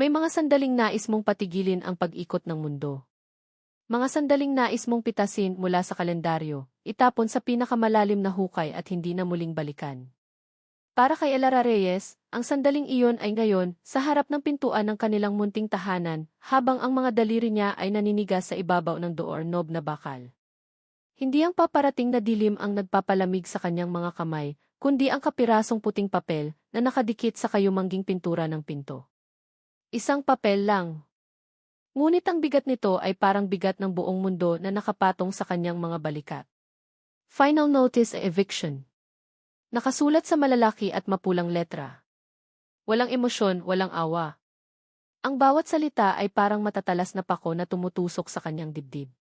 May mga sandaling nais mong patigilin ang pag-ikot ng mundo. Mga sandaling nais mong pitasin mula sa kalendaryo, itapon sa pinakamalalim na hukay at hindi na muling balikan. Para kay Elara Reyes, ang sandaling iyon ay ngayon, sa harap ng pintuan ng kanilang munting tahanan, habang ang mga daliri niya ay naninigas sa ibabaw ng doorknob na bakal. Hindi ang paparating na dilim ang nagpapalamig sa kanyang mga kamay, kundi ang kapirasong puting papel na nakadikit sa kayumangging pintura ng pinto. Isang papel lang. Ngunit ang bigat nito ay parang bigat ng buong mundo na nakapatong sa kanyang mga balikat. Final notice eviction. Nakasulat sa malalaki at mapulang letra. Walang emosyon, walang awa. Ang bawat salita ay parang matatalas na pako na tumutusok sa kanyang dibdib.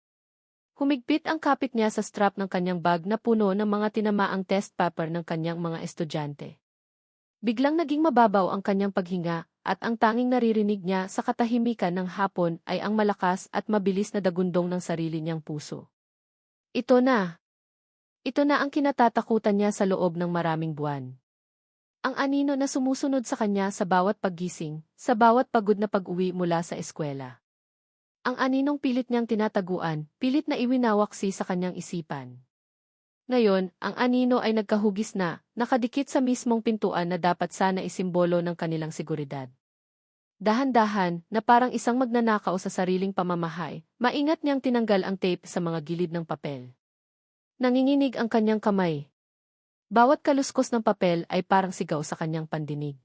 Humigpit ang kapit niya sa strap ng kanyang bag na puno ng mga tinamaang test paper ng kanyang mga estudyante. Biglang naging mababaw ang kanyang paghinga, at ang tanging naririnig niya sa katahimikan ng hapon ay ang malakas at mabilis na dagundong ng sarili niyang puso. Ito na. Ito na ang kinatatakutan niya sa loob ng maraming buwan. Ang anino na sumusunod sa kanya sa bawat paggising, sa bawat pagod na pag-uwi mula sa eskwela. Ang aninong pilit niyang tinataguan, pilit na iwinawaksi sa kanyang isipan. Ngayon, ang anino ay nagkahugis na, nakadikit sa mismong pintuan na dapat sana isimbolo ng kanilang seguridad. Dahan-dahan, na parang isang magnanakaw sa sariling pamamahay, maingat niyang tinanggal ang tape sa mga gilid ng papel. Nanginginig ang kanyang kamay. Bawat kaluskos ng papel ay parang sigaw sa kanyang pandinig.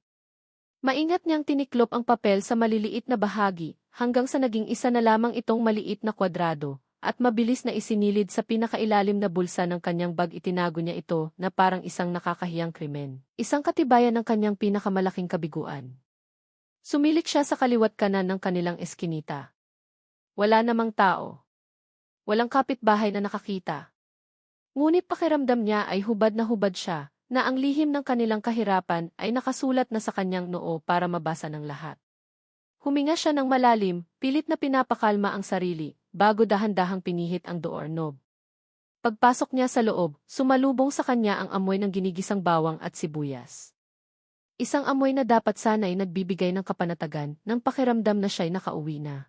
Maingat niyang tiniklop ang papel sa maliliit na bahagi, hanggang sa naging isa na lamang itong maliit na kwadrado, at mabilis na isinilid sa pinakailalim na bulsa ng kanyang bag. Itinago niya ito na parang isang nakakahiyang krimen. Isang katibayan ng kanyang pinakamalaking kabiguan. Sumilik siya sa kaliwat kanan ng kanilang eskinita. Wala namang tao. Walang kapitbahay na nakakita. Ngunit pakiramdam niya ay hubad siya, na ang lihim ng kanilang kahirapan ay nakasulat na sa kanyang noo para mabasa ng lahat. Huminga siya ng malalim, pilit na pinapakalma ang sarili, bago dahan-dahang pinihit ang doorknob. Pagpasok niya sa loob, sumalubong sa kanya ang amoy ng ginigisang bawang at sibuyas. Isang amoy na dapat sana'y nagbibigay ng kapanatagan ng pakiramdam na siya'y nakauwi na.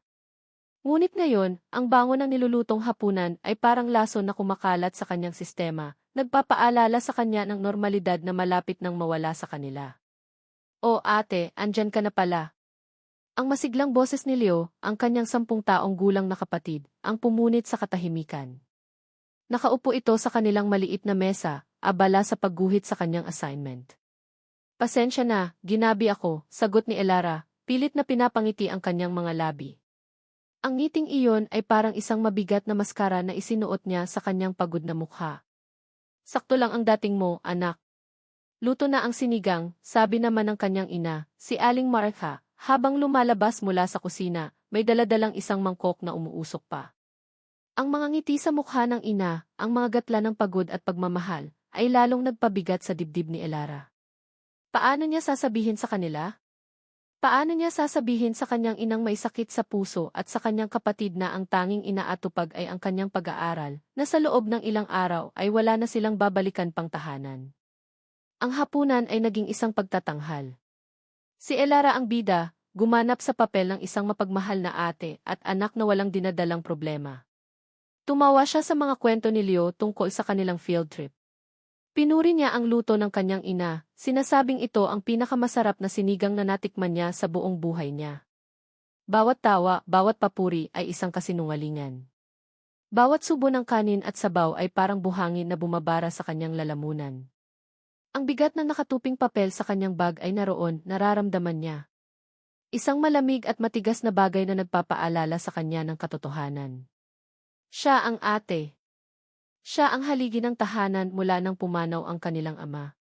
Ngunit ngayon, ang bango ng nilulutong hapunan ay parang lason na kumakalat sa kanyang sistema, nagpapaalala sa kanya ng normalidad na malapit nang mawala sa kanila. "O ate, andyan ka na pala." Ang masiglang boses ni Leo, ang kanyang 10 taong gulang na kapatid, ang pumunit sa katahimikan. Nakaupo ito sa kanilang maliit na mesa, abala sa pagguhit sa kanyang assignment. "Pasensya na, ginabi ako," sagot ni Elara, pilit na pinapangiti ang kanyang mga labi. Ang ngiting iyon ay parang isang mabigat na maskara na isinuot niya sa kanyang pagod na mukha. "Sakto lang ang dating mo, anak. Luto na ang sinigang," sabi naman ng kanyang ina, si Aling Martha, habang lumalabas mula sa kusina, may daladalang isang mangkok na umuusok pa. Ang mga ngiti sa mukha ng ina, ang mga gatla ng pagod at pagmamahal, ay lalong nagpabigat sa dibdib ni Elara. Paano niya sasabihin sa kanila? Paano niya sasabihin sa kanyang inang may sakit sa puso at sa kanyang kapatid na ang tanging inaatupag ay ang kanyang pag-aaral, na sa loob ng ilang araw ay wala na silang babalikan pang tahanan? Ang hapunan ay naging isang pagtatanghal. Si Elara ang bida, gumanap sa papel ng isang mapagmahal na ate at anak na walang dinadalang problema. Tumawa siya sa mga kwento ni Leo tungkol sa kanilang field trip. Pinuri niya ang luto ng kanyang ina, sinasabing ito ang pinakamasarap na sinigang na natikman niya sa buong buhay niya. Bawat tawa, bawat papuri ay isang kasinungalingan. Bawat subo ng kanin at sabaw ay parang buhangin na bumabara sa kanyang lalamunan. Ang bigat na nakatuping papel sa kanyang bag ay naroon, nararamdaman niya. Isang malamig at matigas na bagay na nagpapaalala sa kanya ng katotohanan. Siya ang ate. Siya ang haligi ng tahanan mula nang pumanaw ang kanilang ama.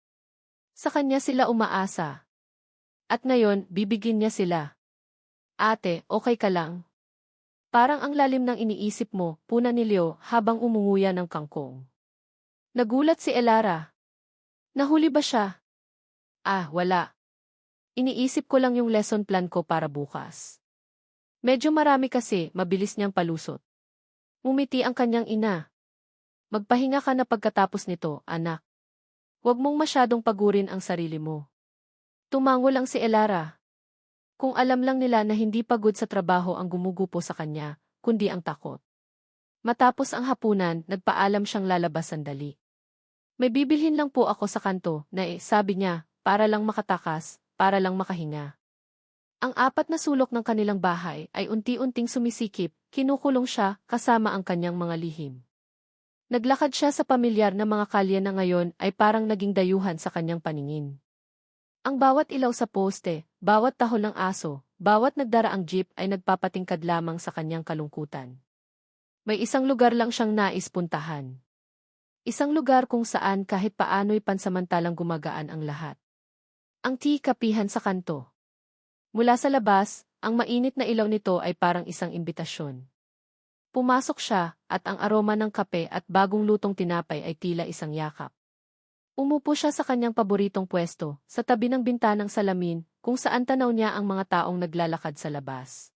Sa kanya sila umaasa. At ngayon, bibigyan niya sila. "Ate, okay ka lang? Parang ang lalim ng iniisip mo," puna ni Leo habang umunguya ng kangkong. Nagulat si Elara. Nahuli ba siya? "Ah, wala. Iniisip ko lang yung lesson plan ko para bukas." Medyo marami kasi, mabilis niyang palusot. Ngumiti ang kanyang ina. "Magpahinga ka na pagkatapos nito, anak. Huwag mong masyadong pagurin ang sarili mo." Tumango lang si Elara. Kung alam lang nila na hindi pagod sa trabaho ang gumugupo sa kanya, kundi ang takot. Matapos ang hapunan, nagpaalam siyang lalabas sandali. May bibilhin lang po ako sa kanto, sabi niya, para lang makatakas, para lang makahinga. Ang apat na sulok ng kanilang bahay ay unti-unting sumisikip, kinukulong siya kasama ang kanyang mga lihim. Naglakad siya sa pamilyar na mga kalye na ngayon ay parang naging dayuhan sa kanyang paningin. Ang bawat ilaw sa poste, bawat tahol ng aso, bawat nagdaraang jeep ay nagpapatingkad lamang sa kanyang kalungkutan. May isang lugar lang siyang nais puntahan. Isang lugar kung saan kahit paano'y pansamantalang gumagaan ang lahat. Ang kapihan sa kanto. Mula sa labas, ang mainit na ilaw nito ay parang isang imbitasyon. Pumasok siya, at ang aroma ng kape at bagong lutong tinapay ay tila isang yakap. Umupo siya sa kanyang paboritong pwesto, sa tabi ng bintanang salamin, kung saan tanaw niya ang mga taong naglalakad sa labas.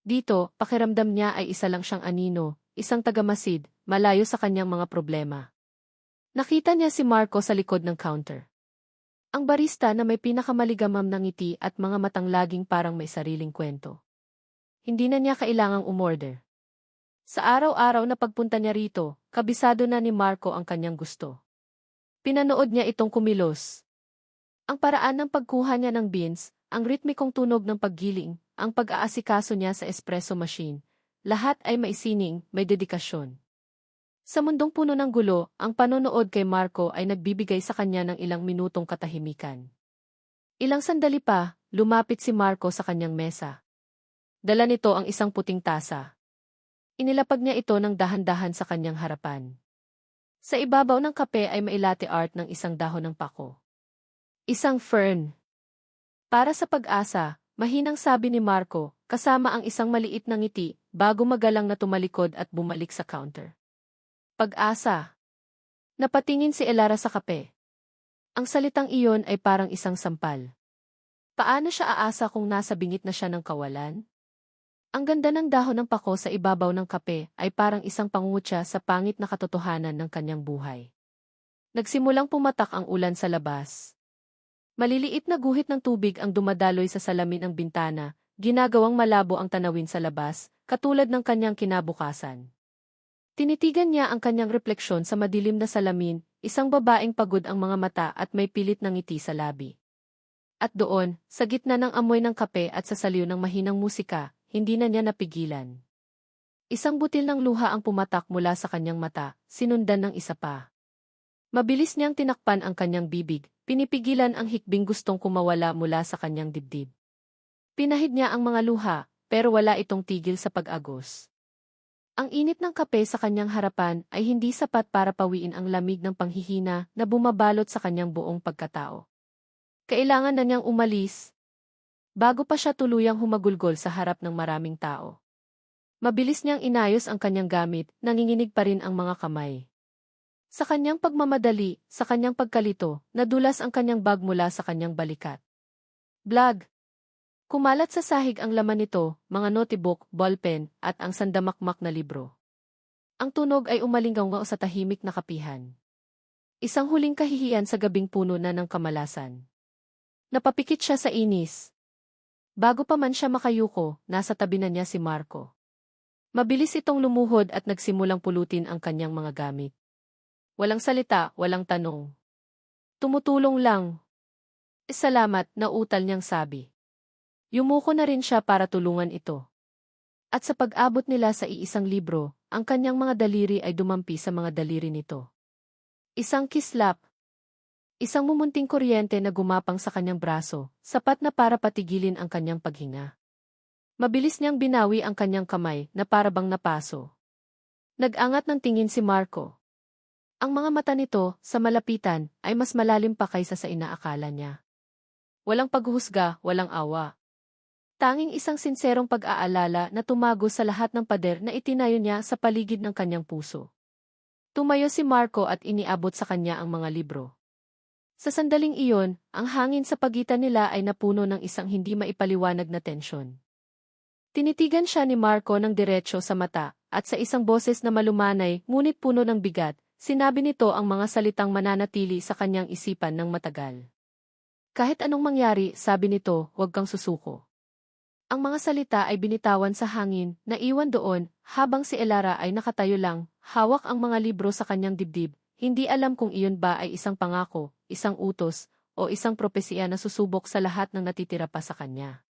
Dito, pakiramdam niya ay isa lang siyang anino, isang tagamasid, malayo sa kanyang mga problema. Nakita niya si Marco sa likod ng counter. Ang barista na may pinakamaligamam na ngiti at mga matang laging parang may sariling kwento. Hindi na niya kailangang umorder. Sa araw-araw na pagpunta niya rito, kabisado na ni Marco ang kanyang gusto. Pinanood niya itong kumilos. Ang paraan ng pagkuha niya ng beans, ang ritmikong tunog ng paggiling, ang pag-aasikaso niya sa espresso machine, lahat ay maisining, may dedikasyon. Sa mundong puno ng gulo, ang panonood kay Marco ay nagbibigay sa kanya ng ilang minutong katahimikan. Ilang sandali pa, lumapit si Marco sa kanyang mesa. Dala nito ang isang puting tasa. Inilapag niya ito ng dahan-dahan sa kanyang harapan. Sa ibabaw ng kape ay may latte art ng isang dahon ng pako. Isang fern. Para sa pag-asa, mahinang sabi ni Marco, kasama ang isang maliit na ngiti, bago magalang na tumalikod at bumalik sa counter. Pag-asa. Napatingin si Elara sa kape. Ang salitang iyon ay parang isang sampal. Paano siya aasa kung nasa bingit na siya ng kawalan? Ang ganda ng dahon ng pako sa ibabaw ng kape ay parang isang pangungutya sa pangit na katotohanan ng kanyang buhay. Nagsimulang pumatak ang ulan sa labas. Maliliit na guhit ng tubig ang dumadaloy sa salamin ng bintana, ginagawang malabo ang tanawin sa labas, katulad ng kanyang kinabukasan. Tinitigan niya ang kanyang refleksyon sa madilim na salamin, isang babaeng pagod ang mga mata at may pilit na ngiti sa labi. At doon, sa gitna ng amoy ng kape at sa saliw ng mahinang musika, hindi na niya napigilan. Isang butil ng luha ang pumatak mula sa kanyang mata, sinundan ng isa pa. Mabilis niyang tinakpan ang kanyang bibig, pinipigilan ang hikbing gustong kumawala mula sa kanyang dibdib. Pinahid niya ang mga luha, pero wala itong tigil sa pag-agos. Ang init ng kape sa kanyang harapan ay hindi sapat para pawiin ang lamig ng panghihina na bumabalot sa kanyang buong pagkatao. Kailangan na niyang umalis, bago pa siya tuluyang humagulgol sa harap ng maraming tao. Mabilis niyang inayos ang kanyang gamit, nanginginig pa rin ang mga kamay. Sa kanyang pagmamadali, sa kanyang pagkalito, nadulas ang kanyang bag mula sa kanyang balikat. Blag! Kumalat sa sahig ang laman nito, mga notebook, ballpen, at ang sandamakmak na libro. Ang tunog ay umalingaw sa tahimik na kapihan. Isang huling kahihiyan sa gabing puno na ng kamalasan. Napapikit siya sa inis. Bago pa man siya makayuko, nasa tabi na niya si Marco. Mabilis itong lumuhod at nagsimulang pulutin ang kanyang mga gamit. Walang salita, walang tanong. Tumutulong lang. Salamat, nautal niyang sabi. Yumuko na rin siya para tulungan ito. At sa pag-abot nila sa iisang libro, ang kanyang mga daliri ay dumampi sa mga daliri nito. Isang kislap. Isang mumunting kuryente na gumapang sa kanyang braso, sapat na para patigilin ang kanyang paghinga. Mabilis niyang binawi ang kanyang kamay na parabang napaso. Nag-angat ng tingin si Marco. Ang mga mata nito, sa malapitan, ay mas malalim pa kaysa sa inaakala niya. Walang paghuhusga, walang awa. Tanging isang sinserong pag-aalala na tumago sa lahat ng pader na itinayo niya sa paligid ng kanyang puso. Tumayo si Marco at iniabot sa kanya ang mga libro. Sa sandaling iyon, ang hangin sa pagitan nila ay napuno ng isang hindi maipaliwanag na tensyon. Tinitigan siya ni Marco ng diretso sa mata, at sa isang boses na malumanay ngunit puno ng bigat, sinabi nito ang mga salitang mananatili sa kanyang isipan ng matagal. Kahit anong mangyari, sabi nito, huwag kang susuko. Ang mga salita ay binitawan sa hangin, naiwan doon, habang si Elara ay nakatayo lang, hawak ang mga libro sa kanyang dibdib, hindi alam kung iyon ba ay isang pangako, isang utos, o isang propesya na susubok sa lahat ng natitira pa sa kanya.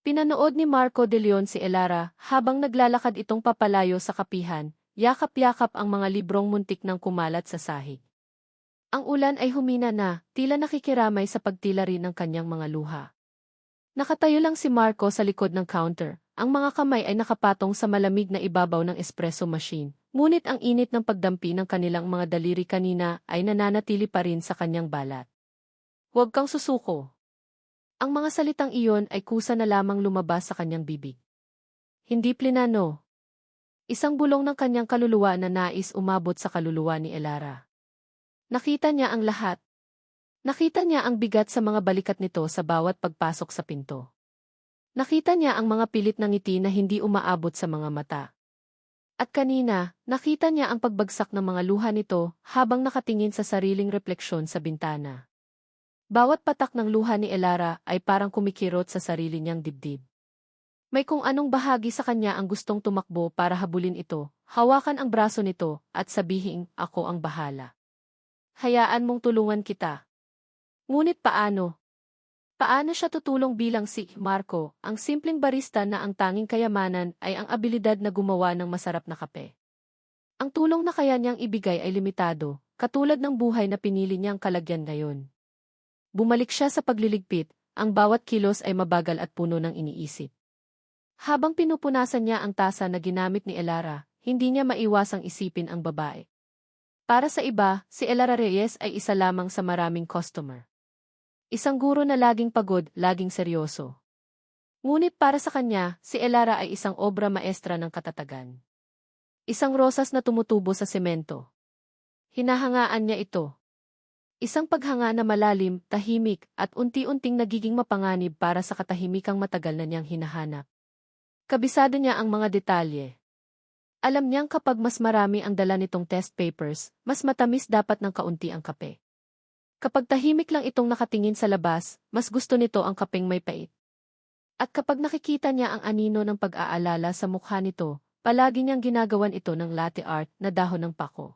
Pinanood ni Marco de Leon si Elara habang naglalakad itong papalayo sa kapihan, yakap-yakap ang mga librong muntik ng kumalat sa sahig. Ang ulan ay humina na, tila nakikiramay sa pagtila rin ng kanyang mga luha. Nakatayo lang si Marco sa likod ng counter, ang mga kamay ay nakapatong sa malamig na ibabaw ng espresso machine, ngunit ang init ng pagdampi ng kanilang mga daliri kanina ay nananatili pa rin sa kanyang balat. Huwag kang susuko. Ang mga salitang iyon ay kusa na lamang lumabas sa kanyang bibig. Hindi plinano. Isang bulong ng kanyang kaluluwa na nais umabot sa kaluluwa ni Elara. Nakita niya ang lahat. Nakita niya ang bigat sa mga balikat nito sa bawat pagpasok sa pinto. Nakita niya ang mga pilit ng ngiti na hindi umaabot sa mga mata. At kanina, nakita niya ang pagbagsak ng mga luha nito habang nakatingin sa sariling refleksyon sa bintana. Bawat patak ng luha ni Elara ay parang kumikirot sa sarili niyang dibdib. May kung anong bahagi sa kanya ang gustong tumakbo para habulin ito, hawakan ang braso nito, at sabihin, ako ang bahala. Hayaan mong tulungan kita. Ngunit paano? Paano siya tutulong bilang si Marco, ang simpleng barista na ang tanging kayamanan ay ang abilidad na gumawa ng masarap na kape? Ang tulong na kaya niyang ibigay ay limitado, katulad ng buhay na pinili niyang kalagyan ngayon. Bumalik siya sa pagliligpit, ang bawat kilos ay mabagal at puno ng iniisip. Habang pinupunasan niya ang tasa na ginamit ni Elara, hindi niya maiwasang isipin ang babae. Para sa iba, si Elara Reyes ay isa lamang sa maraming customer. Isang guro na laging pagod, laging seryoso. Ngunit para sa kanya, si Elara ay isang obra maestra ng katatagan. Isang rosas na tumutubo sa semento. Hinahangaan niya ito. Isang paghanga na malalim, tahimik, at unti-unting nagiging mapanganib para sa katahimikang matagal na niyang hinahanap. Kabisado niya ang mga detalye. Alam niyang kapag mas marami ang dala nitong test papers, mas matamis dapat ng kaunti ang kape. Kapag tahimik lang itong nakatingin sa labas, mas gusto nito ang kapeng may pait. At kapag nakikita niya ang anino ng pag-aalala sa mukha nito, palagi niyang ginagawan ito ng latte art na dahon ng pako.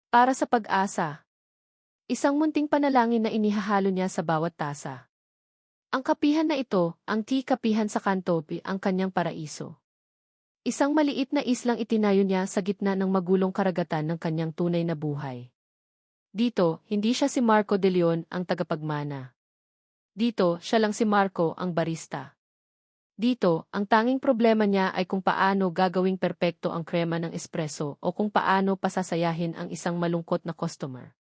Para sa pag-asa. Isang munting panalangin na inihahalo niya sa bawat tasa. Ang kapihan na ito, ang tea-kapihan sa kanto, ang kanyang paraiso. Isang maliit na islang itinayo niya sa gitna ng magulong karagatan ng kanyang tunay na buhay. Dito, hindi siya si Marco de Leon ang tagapagmana. Dito, siya lang si Marco ang barista. Dito, ang tanging problema niya ay kung paano gagawing perpekto ang krema ng espresso o kung paano pasasayahin ang isang malungkot na customer.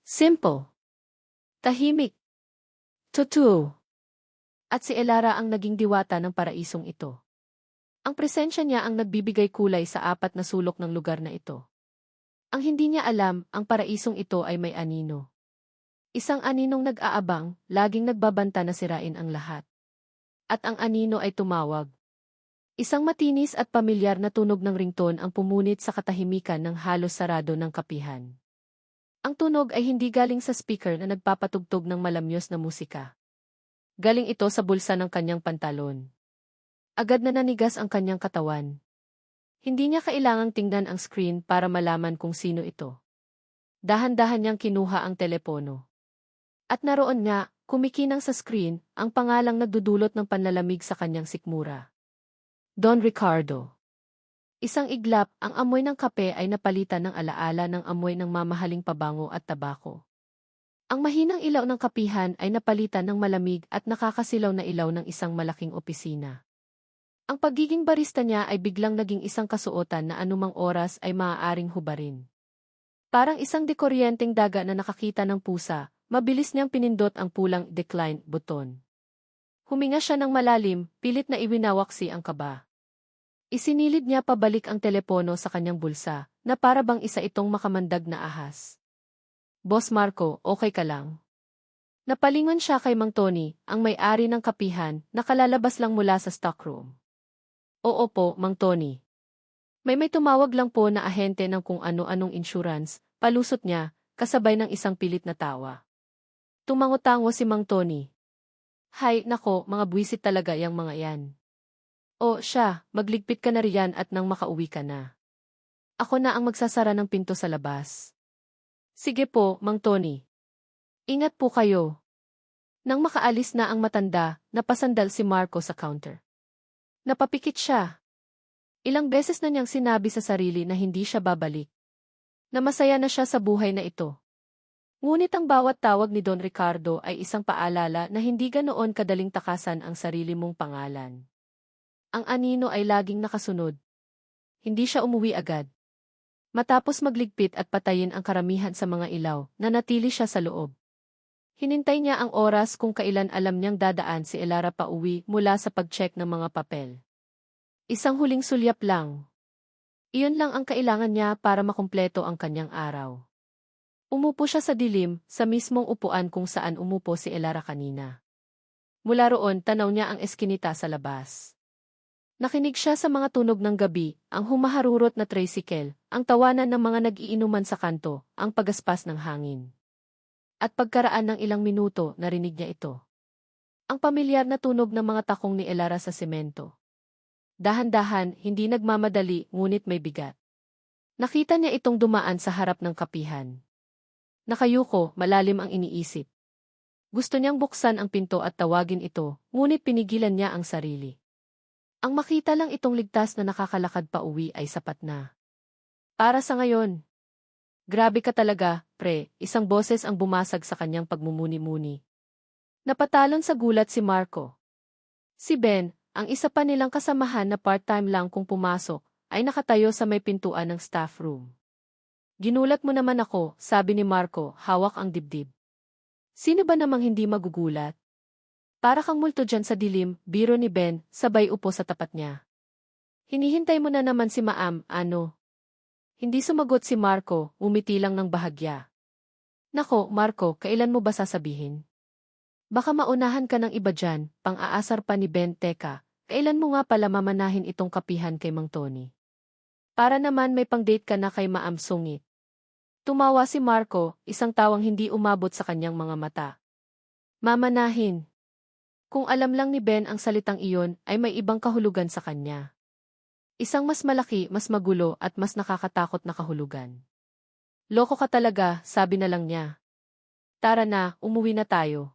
Simple. Tahimik. Totoo. At si Elara ang naging diwata ng paraisong ito. Ang presensya niya ang nagbibigay kulay sa apat na sulok ng lugar na ito. Ang hindi niya alam, ang paraisong ito ay may anino. Isang aninong nag-aabang, laging nagbabanta na sirain ang lahat. At ang anino ay tumawag. Isang matinis at pamilyar na tunog ng ringtone ang pumunit sa katahimikan ng halos sarado ng kapihan. Ang tunog ay hindi galing sa speaker na nagpapatugtog ng malamyos na musika. Galing ito sa bulsa ng kanyang pantalon. Agad na nanigas ang kanyang katawan. Hindi niya kailangang tingnan ang screen para malaman kung sino ito. Dahan-dahan niyang kinuha ang telepono. At naroon nga, kumikinang sa screen, ang pangalang nagdudulot ng panlalamig sa kanyang sikmura. Don Ricardo. Isang iglap, ang amoy ng kape ay napalitan ng alaala ng amoy ng mamahaling pabango at tabako. Ang mahinang ilaw ng kapihan ay napalitan ng malamig at nakakasilaw na ilaw ng isang malaking opisina. Ang pagiging barista niya ay biglang naging isang kasuotan na anumang oras ay maaaring hubarin. Parang isang dekuryenteng daga na nakakita ng pusa, mabilis niyang pinindot ang pulang decline button. Huminga siya ng malalim, pilit na iwinawaksi ang kaba. Isinilid niya pabalik ang telepono sa kanyang bulsa, na para bang isa itong makamandag na ahas. Boss Marco, okay ka lang? Napalingon siya kay Mang Tony, ang may-ari ng kapihan, na kalalabas lang mula sa stockroom. Oo po, Mang Tony. May tumawag lang po na ahente ng kung ano-anong insurance, palusot niya, kasabay ng isang pilit na tawa. Tumango-tango si Mang Tony. Hay, nako, mga buwisit talaga yang mga yan. O siya, magligpit ka na riyan at nang makauwi ka na. Ako na ang magsasara ng pinto sa labas. Sige po, Mang Tony. Ingat po kayo. Nang makaalis na ang matanda, napasandal si Marco sa counter. Napapikit siya. Ilang beses na niyang sinabi sa sarili na hindi siya babalik. Na masaya na siya sa buhay na ito. Ngunit ang bawat tawag ni Don Ricardo ay isang paalala na hindi ganoon kadaling takasan ang sarili mong pangalan. Ang anino ay laging nakasunod. Hindi siya umuwi agad. Matapos magligpit at patayin ang karamihan sa mga ilaw, nanatili siya sa loob. Hinintay niya ang oras kung kailan alam niyang dadaan si Elara pa uwi mula sa pag-check ng mga papel. Isang huling sulyap lang. Iyon lang ang kailangan niya para makumpleto ang kanyang araw. Umupo siya sa dilim, sa mismong upuan kung saan umupo si Elara kanina. Mula roon, tanaw niya ang eskinita sa labas. Nakinig siya sa mga tunog ng gabi, ang humaharurot na tricycle, ang tawanan ng mga nag-iinuman sa kanto, ang pagaspas ng hangin. At pagkaraan ng ilang minuto, narinig niya ito. Ang pamilyar na tunog ng mga takong ni Elara sa semento. Dahan-dahan, hindi nagmamadali, ngunit may bigat. Nakita niya itong dumaan sa harap ng kapihan. Nakayuko, malalim ang iniisip. Gusto niyang buksan ang pinto at tawagin ito, ngunit pinigilan niya ang sarili. Ang makita lang itong ligtas na nakakalakad pa uwi ay sapat na. Para sa ngayon. Grabe ka talaga, pre, isang boses ang bumasag sa kanyang pagmumuni-muni. Napatalon sa gulat si Marco. Si Ben, ang isa pa nilang kasamahan na part-time lang kung pumasok, ay nakatayo sa may pintuan ng staff room. Ginulat mo naman ako, sabi ni Marco, hawak ang dibdib. Sino ba namang hindi magugulat? Para kang multo dyan sa dilim, biro ni Ben, sabay upo sa tapat niya. Hinihintay mo na naman si Maam, ano? Hindi sumagot si Marco, umiti lang ng bahagya. Nako, Marco, kailan mo ba sasabihin? Baka maunahan ka ng iba dyan, pang-aasar pa ni Ben. Teka, kailan mo nga pala mamanahin itong kapihan kay Mang Tony? Para naman may pang-date ka na kay Maam Sungit. Tumawa si Marco, isang tawang hindi umabot sa kanyang mga mata. Mamanahin. Kung alam lang ni Ben ang salitang iyon, ay may ibang kahulugan sa kanya. Isang mas malaki, mas magulo at mas nakakatakot na kahulugan. Loko ka talaga, sabi na lang niya. Tara na, umuwi na tayo.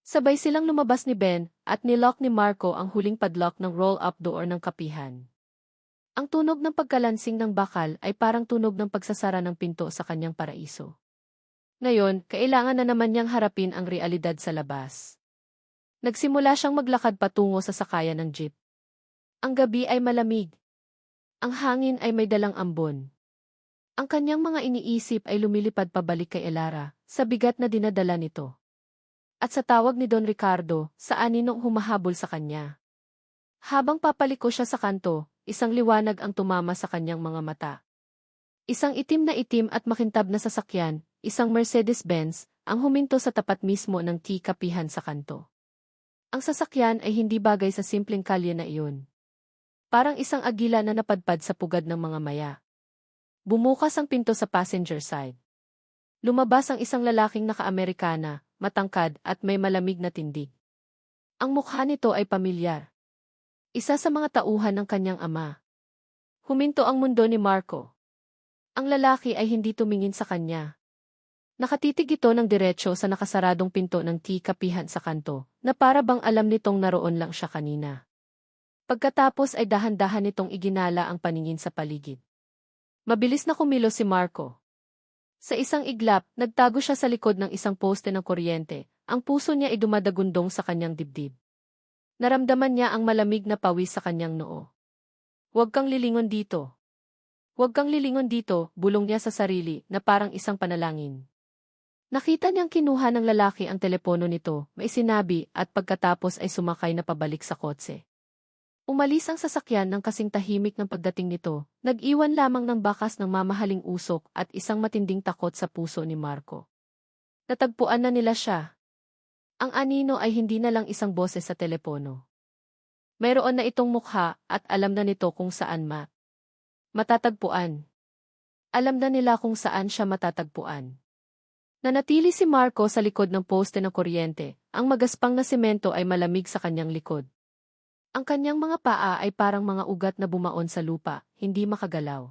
Sabay silang lumabas ni Ben at nilock ni Marco ang huling padlock ng roll-up door ng kapihan. Ang tunog ng pagkalansing ng bakal ay parang tunog ng pagsasara ng pinto sa kanyang paraiso. Ngayon, kailangan na naman niyang harapin ang realidad sa labas. Nagsimula siyang maglakad patungo sa sakayan ng jeep. Ang gabi ay malamig. Ang hangin ay may dalang ambon. Ang kanyang mga iniisip ay lumilipad pabalik kay Elara, sa bigat na dinadala nito. At sa tawag ni Don Ricardo, sa aninong humahabol sa kanya. Habang papaliko siya sa kanto, isang liwanag ang tumama sa kanyang mga mata. Isang itim na itim at makintab na sasakyan, isang Mercedes-Benz, ang huminto sa tapat mismo ng kapihan sa kanto. Ang sasakyan ay hindi bagay sa simpleng kalye na iyon. Parang isang agila na napadpad sa pugad ng mga maya. Bumukas ang pinto sa passenger side. Lumabas ang isang lalaking naka-Amerikana, matangkad at may malamig na tindig. Ang mukha nito ay pamilyar. Isa sa mga tauhan ng kanyang ama. Huminto ang mundo ni Marco. Ang lalaki ay hindi tumingin sa kanya. Nakatitig ito ng diretsyo sa nakasaradong pinto ng kapihan sa kanto, na para bang alam nitong naroon lang siya kanina. Pagkatapos ay dahan-dahan nitong iginala ang paningin sa paligid. Mabilis na kumilos si Marco. Sa isang iglap, nagtago siya sa likod ng isang poste ng kuryente, ang puso niya ay dumadagundong sa kanyang dibdib. Naramdaman niya ang malamig na pawis sa kanyang noo. Huwag kang lilingon dito. Huwag kang lilingon dito, bulong niya sa sarili na parang isang panalangin. Nakita niyang kinuha ng lalaki ang telepono nito, may sinabi at pagkatapos ay sumakay na pabalik sa kotse. Umalis ang sasakyan ng kasing tahimik ng pagdating nito, nag-iwan lamang ng bakas ng mamahaling usok at isang matinding takot sa puso ni Marco. Natagpuan na nila siya. Ang anino ay hindi na lang isang boses sa telepono. Mayroon na itong mukha at alam na nito kung saan matatagpuan. Alam na nila kung saan siya matatagpuan. Nanatili si Marco sa likod ng poste ng kuryente, ang magaspang na semento ay malamig sa kanyang likod. Ang kanyang mga paa ay parang mga ugat na bumaon sa lupa, hindi makagalaw.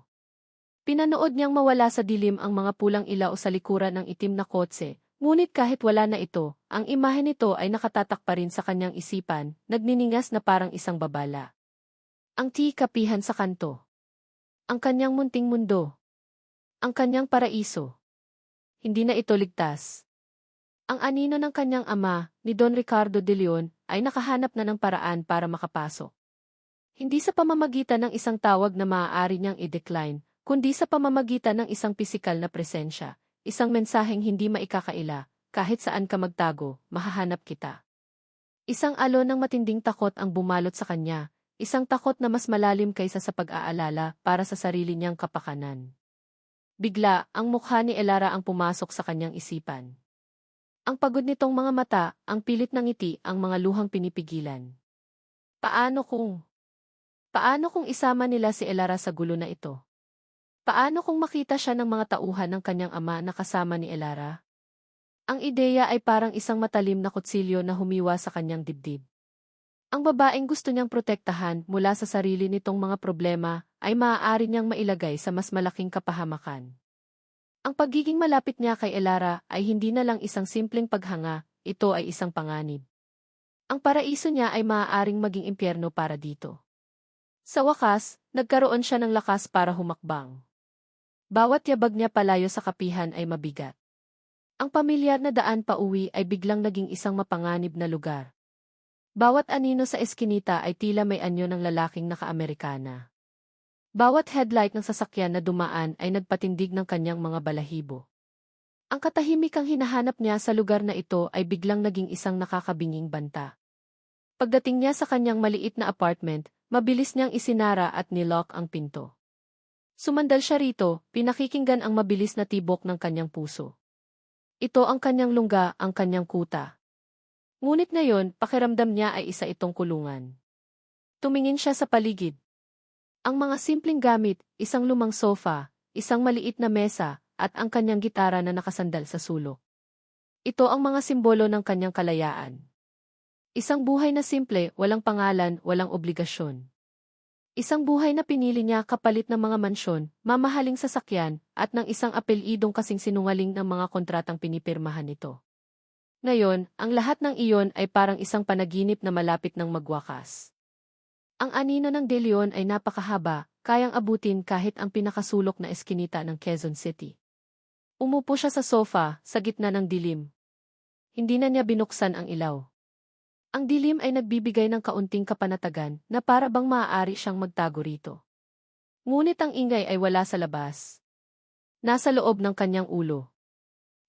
Pinanood niyang mawala sa dilim ang mga pulang ilaw sa likuran ng itim na kotse, ngunit kahit wala na ito, ang imahe nito ay nakatatak pa rin sa kanyang isipan, nagniningas na parang isang babala. Ang kapihan sa kanto. Ang kanyang munting mundo. Ang kanyang paraiso. Hindi na ito ligtas. Ang anino ng kanyang ama, ni Don Ricardo de Leon, ay nakahanap na ng paraan para makapasok. Hindi sa pamamagitan ng isang tawag na maaari niyang i-decline, kundi sa pamamagitan ng isang pisikal na presensya, isang mensaheng hindi maikakaila, kahit saan ka magtago, mahahanap kita. Isang alon ng matinding takot ang bumalot sa kanya, isang takot na mas malalim kaysa sa pag-aalala para sa sarili niyang kapakanan. Bigla, ang mukha ni Elara ang pumasok sa kanyang isipan. Ang pagod nitong mga mata, ang pilit ng ngiti, ang mga luhang pinipigilan. Paano kung isama nila si Elara sa gulo na ito? Paano kung makita siya ng mga tauhan ng kanyang ama na kasama ni Elara? Ang ideya ay parang isang matalim na kutsilyo na humiwa sa kanyang dibdib. Ang babaeng gusto niyang protektahan mula sa sarili nitong mga problema ay maaari niyang mailagay sa mas malaking kapahamakan. Ang pagiging malapit niya kay Elara ay hindi na lang isang simpleng paghanga, ito ay isang panganib. Ang paraiso niya ay maaaring maging impyerno para dito. Sa wakas, nagkaroon siya ng lakas para humakbang. Bawat yabag niya palayo sa kapihan ay mabigat. Ang pamilyar na daan pa uwi ay biglang naging isang mapanganib na lugar. Bawat anino sa eskinita ay tila may anyo ng lalaking naka-Amerikana. Bawat headlight ng sasakyan na dumaan ay nagpatindig ng kanyang mga balahibo. Ang katahimikang hinahanap niya sa lugar na ito ay biglang naging isang nakakabinging banta. Pagdating niya sa kanyang maliit na apartment, mabilis niyang isinara at nilock ang pinto. Sumandal siya rito, pinakikinggan ang mabilis na tibok ng kanyang puso. Ito ang kanyang lungga, ang kanyang kuta. Ngunit ngayon, pakiramdam niya ay isa itong kulungan. Tumingin siya sa paligid. Ang mga simpleng gamit, isang lumang sofa, isang maliit na mesa, at ang kanyang gitara na nakasandal sa sulok. Ito ang mga simbolo ng kanyang kalayaan. Isang buhay na simple, walang pangalan, walang obligasyon. Isang buhay na pinili niya kapalit ng mga mansyon, mamahaling sasakyan, at ng isang apelidong kasing sinungaling ng mga kontratang pinipirmahan nito. Ngayon, ang lahat ng iyon ay parang isang panaginip na malapit ng magwakas. Ang anino ng De Leon ay napakahaba, kayang abutin kahit ang pinakasulok na eskinita ng Quezon City. Umupo siya sa sofa, sa gitna ng dilim. Hindi na niya binuksan ang ilaw. Ang dilim ay nagbibigay ng kaunting kapanatagan na para bang maaari siyang magtago rito. Ngunit ang ingay ay wala sa labas. Nasa loob ng kanyang ulo.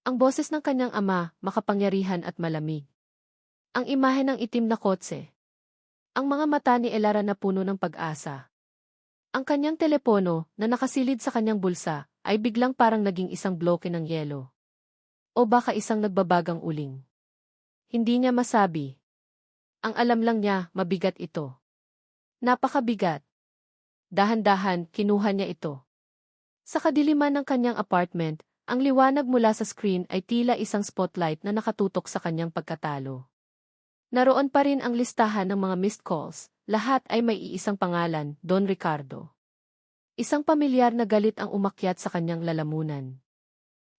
Ang boses ng kanyang ama, makapangyarihan at malamig. Ang imahe ng itim na kotse. Ang mga mata ni Elara na puno ng pag-asa. Ang kanyang telepono, na nakasilid sa kanyang bulsa, ay biglang parang naging isang bloke ng yelo. O baka isang nagbabagang uling. Hindi niya masabi. Ang alam lang niya, mabigat ito. Napakabigat. Dahan-dahan, kinuha niya ito. Sa kadiliman ng kanyang apartment, ang liwanag mula sa screen ay tila isang spotlight na nakatutok sa kanyang pagkatalo. Naroon pa rin ang listahan ng mga missed calls, lahat ay may iisang pangalan, Don Ricardo. Isang pamilyar na galit ang umakyat sa kanyang lalamunan.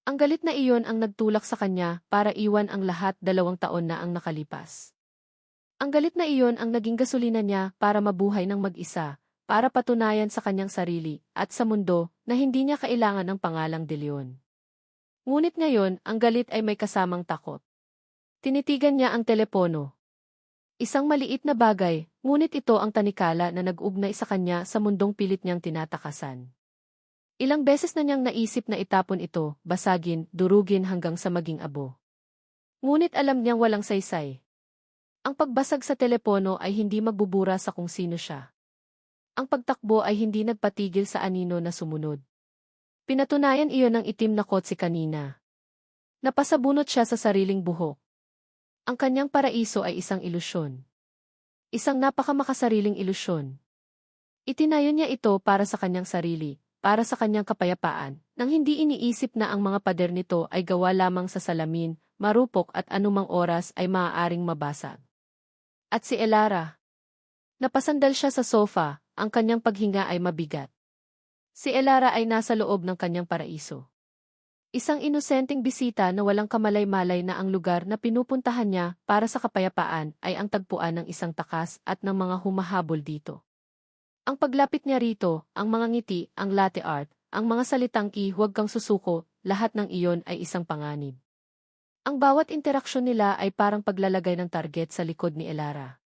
Ang galit na iyon ang nagtulak sa kanya para iwan ang lahat 2 taon na ang nakalipas. Ang galit na iyon ang naging gasolina niya para mabuhay ng mag-isa, para patunayan sa kanyang sarili at sa mundo na hindi niya kailangan ng pangalang De Leon. Ngunit ngayon, ang galit ay may kasamang takot. Tinitigan niya ang telepono. Isang maliit na bagay, ngunit ito ang tanikala na nag-ugnay sa kanya sa mundong pilit niyang tinatakasan. Ilang beses na niyang naisip na itapon ito, basagin, durugin hanggang sa maging abo. Ngunit alam niyang walang saysay. Ang pagbasag sa telepono ay hindi magbubura sa kung sino siya. Ang pagtakbo ay hindi nagpatigil sa anino na sumunod. Pinatunayan iyon ng itim na kotse kanina. Napasabunot siya sa sariling buhok. Ang kanyang paraiso ay isang ilusyon. Isang napakamakasariling ilusyon. Itinayo niya ito para sa kanyang sarili, para sa kanyang kapayapaan, nang hindi iniisip na ang mga pader nito ay gawa lamang sa salamin, marupok at anumang oras ay maaaring mabasag. At si Elara, napasandal siya sa sofa, ang kanyang paghinga ay mabigat. Si Elara ay nasa loob ng kanyang paraiso. Isang inosenteng bisita na walang kamalay-malay na ang lugar na pinupuntahan niya para sa kapayapaan ay ang tagpuan ng isang takas at ng mga humahabol dito. Ang paglapit niya rito, ang mga ngiti, ang latte art, ang mga salitang huwag kang susuko, lahat ng iyon ay isang panganib. Ang bawat interaksyon nila ay parang paglalagay ng target sa likod ni Elara.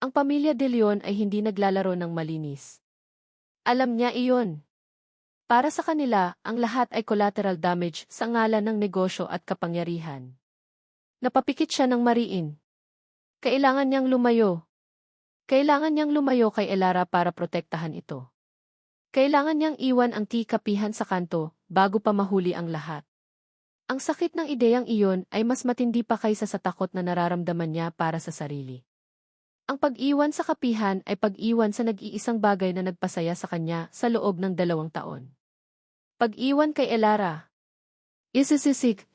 Ang pamilya De Leon ay hindi naglalaro ng malinis. Alam niya iyon. Para sa kanila, ang lahat ay collateral damage sa ngalan ng negosyo at kapangyarihan. Napapikit siya ng mariin. Kailangan niyang lumayo. Kailangan niyang lumayo kay Elara para protektahan ito. Kailangan niyang iwan ang tikapihan sa kanto bago pa mahuli ang lahat. Ang sakit ng ideyang iyon ay mas matindi pa kaysa sa takot na nararamdaman niya para sa sarili. Ang pag-iwan sa kapihan ay pag-iwan sa nag-iisang bagay na nagpasaya sa kanya sa loob ng 2 taon. Pag-iwan kay Elara. Isisisik.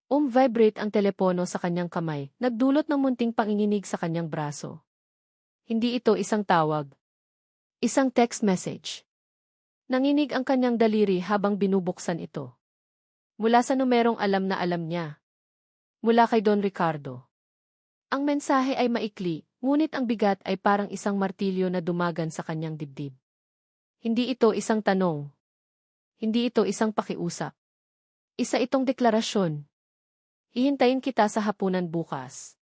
Vibrate ang telepono sa kanyang kamay, nagdulot ng munting panginginig sa kanyang braso. Hindi ito isang tawag. Isang text message. Nanginig ang kanyang daliri habang binubuksan ito. Mula sa numerong alam na alam niya. Mula kay Don Ricardo. Ang mensahe ay maikli, ngunit ang bigat ay parang isang martilyo na dumagan sa kanyang dibdib. Hindi ito isang tanong. Hindi ito isang pakiusap. Isa itong deklarasyon. Hihintayin kita sa hapunan bukas.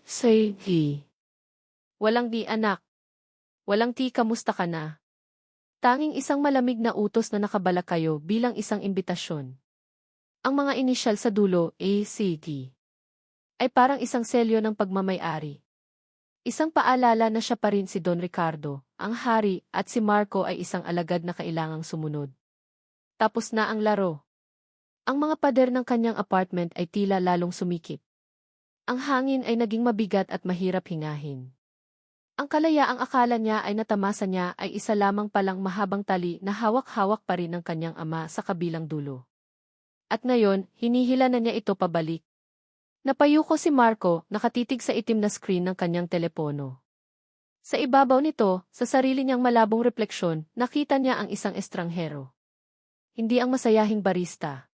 Say he. Walang di anak. Walang ti kamusta ka na. Tanging isang malamig na utos na nakabalak kayo bilang isang imbitasyon. Ang mga inisyal sa dulo, ACT, ay parang isang selyo ng pagmamay-ari. Isang paalala na siya pa rin si Don Ricardo, ang hari, at si Marco ay isang alagad na kailangang sumunod. Tapos na ang laro. Ang mga pader ng kanyang apartment ay tila lalong sumikip. Ang hangin ay naging mabigat at mahirap hingahin. Ang kalayaang akala niya ay natamasa niya ay isa lamang palang mahabang tali na hawak-hawak pa rin ng kanyang ama sa kabilang dulo. At ngayon, hinihila na niya ito pabalik. Napayuko si Marco, nakatitig sa itim na screen ng kanyang telepono. Sa ibabaw nito, sa sarili niyang malabong refleksyon, nakita niya ang isang estranghero. Hindi ang masayahing barista.